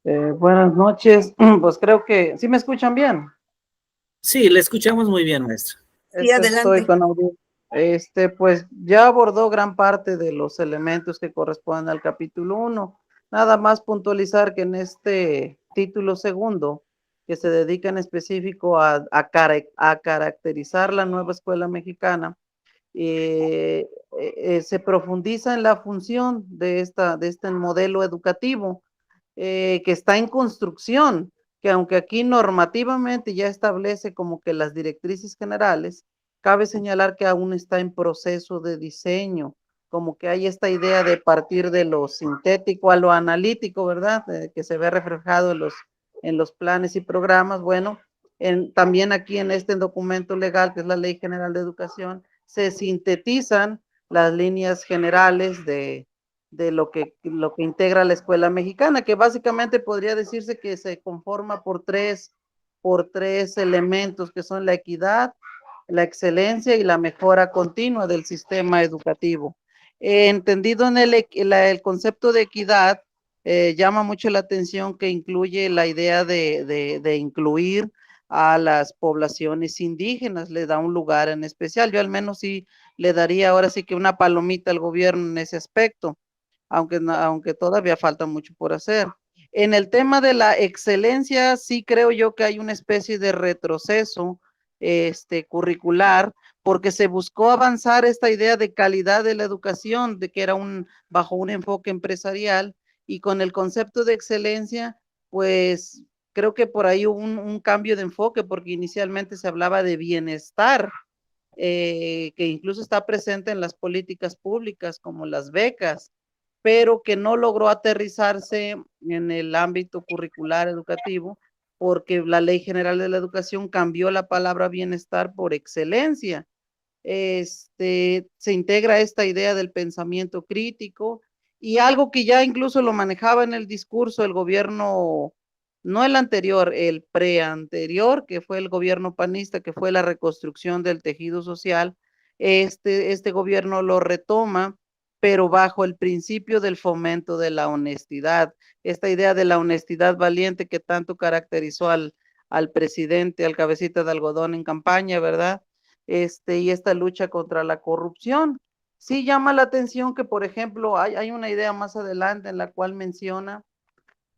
Buenas noches. Pues creo que sí me escuchan bien. Sí, le escuchamos muy bien, maestra. Sí, adelante. Estoy con audio. Pues ya abordó gran parte de los elementos que corresponden al capítulo 1. Nada más puntualizar que en este título segundo, que se dedica en específico a caracterizar la nueva escuela mexicana, se profundiza en la función de este modelo educativo que está en construcción, que aunque aquí normativamente ya establece como que las directrices generales, cabe señalar que aún está en proceso de diseño, como que hay esta idea de partir de lo sintético a lo analítico, ¿verdad? Que se ve reflejado en los planes y programas. Bueno, también aquí en este documento legal, que es la Ley General de Educación, se sintetizan las líneas generales de de lo que integra la escuela mexicana, que básicamente podría decirse que se conforma por tres elementos, que son la equidad, la excelencia y la mejora continua del sistema educativo. Entendido en el concepto de equidad, llama mucho la atención que incluye la idea de incluir a las poblaciones indígenas, le da un lugar en especial. Yo al menos sí le daría ahora sí que una palomita al gobierno en ese aspecto, aunque todavía falta mucho por hacer. En el tema de la excelencia, sí creo yo que hay una especie de retroceso curricular, porque se buscó avanzar esta idea de calidad de la educación, de que era bajo un enfoque empresarial, y con el concepto de excelencia, pues creo que por ahí hubo un cambio de enfoque, porque inicialmente se hablaba de bienestar, que incluso está presente en las políticas públicas, como las becas, pero que no logró aterrizarse en el ámbito curricular educativo, porque la Ley General de la Educación cambió la palabra bienestar por excelencia. Se integra esta idea del pensamiento crítico, y algo que ya incluso lo manejaba en el discurso el gobierno, no el anterior, el preanterior, que fue el gobierno panista, que fue la reconstrucción del tejido social. Este gobierno lo retoma, pero bajo el principio del fomento de la honestidad, esta idea de la honestidad valiente que tanto caracterizó al presidente, al cabecita de algodón en campaña, ¿verdad? Y esta lucha contra la corrupción. Sí llama la atención que, por ejemplo, hay una idea más adelante en la cual menciona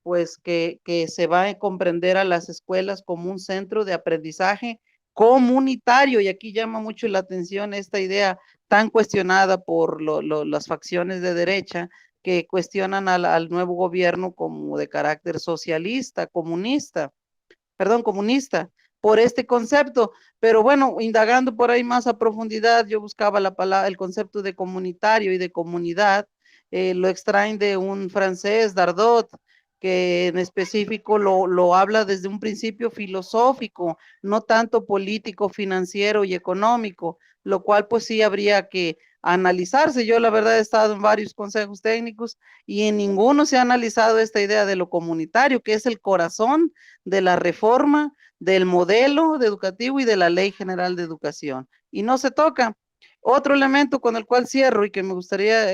pues que se va a comprender a las escuelas como un centro de aprendizaje comunitario, y aquí llama mucho la atención esta idea tan cuestionada por las facciones de derecha, que cuestionan al nuevo gobierno como de carácter socialista, comunista, por este concepto. Pero bueno, indagando por ahí más a profundidad, yo buscaba el concepto de comunitario y de comunidad, lo extraen de un francés, Dardot, que en específico lo habla desde un principio filosófico, no tanto político, financiero y económico, lo cual pues sí habría que analizarse. Yo la verdad he estado en varios consejos técnicos y en ninguno se ha analizado esta idea de lo comunitario, que es el corazón de la reforma, del modelo educativo y de la Ley General de Educación. Y no se toca. Otro elemento con el cual cierro y que me gustaría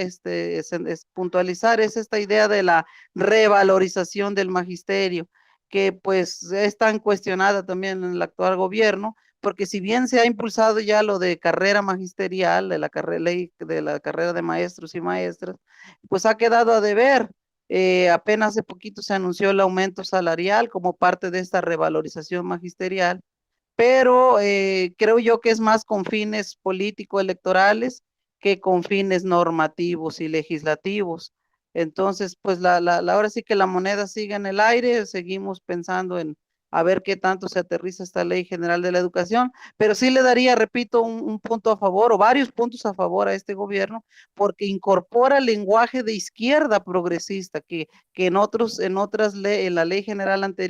puntualizar es esta idea de la revalorización del magisterio, que pues es tan cuestionada también en el actual gobierno, porque si bien se ha impulsado ya lo de carrera magisterial, de la carrera de maestros y maestras, pues ha quedado a deber. Apenas hace poquito se anunció el aumento salarial como parte de esta revalorización magisterial, pero creo yo que es más con fines político-electorales que con fines normativos y legislativos. Entonces, pues ahora sí que la moneda sigue en el aire, seguimos pensando en a ver qué tanto se aterriza esta Ley General de la Educación, pero sí le daría, repito, un punto a favor o varios puntos a favor a este gobierno, porque incorpora lenguaje de izquierda progresista que en la Ley General anterior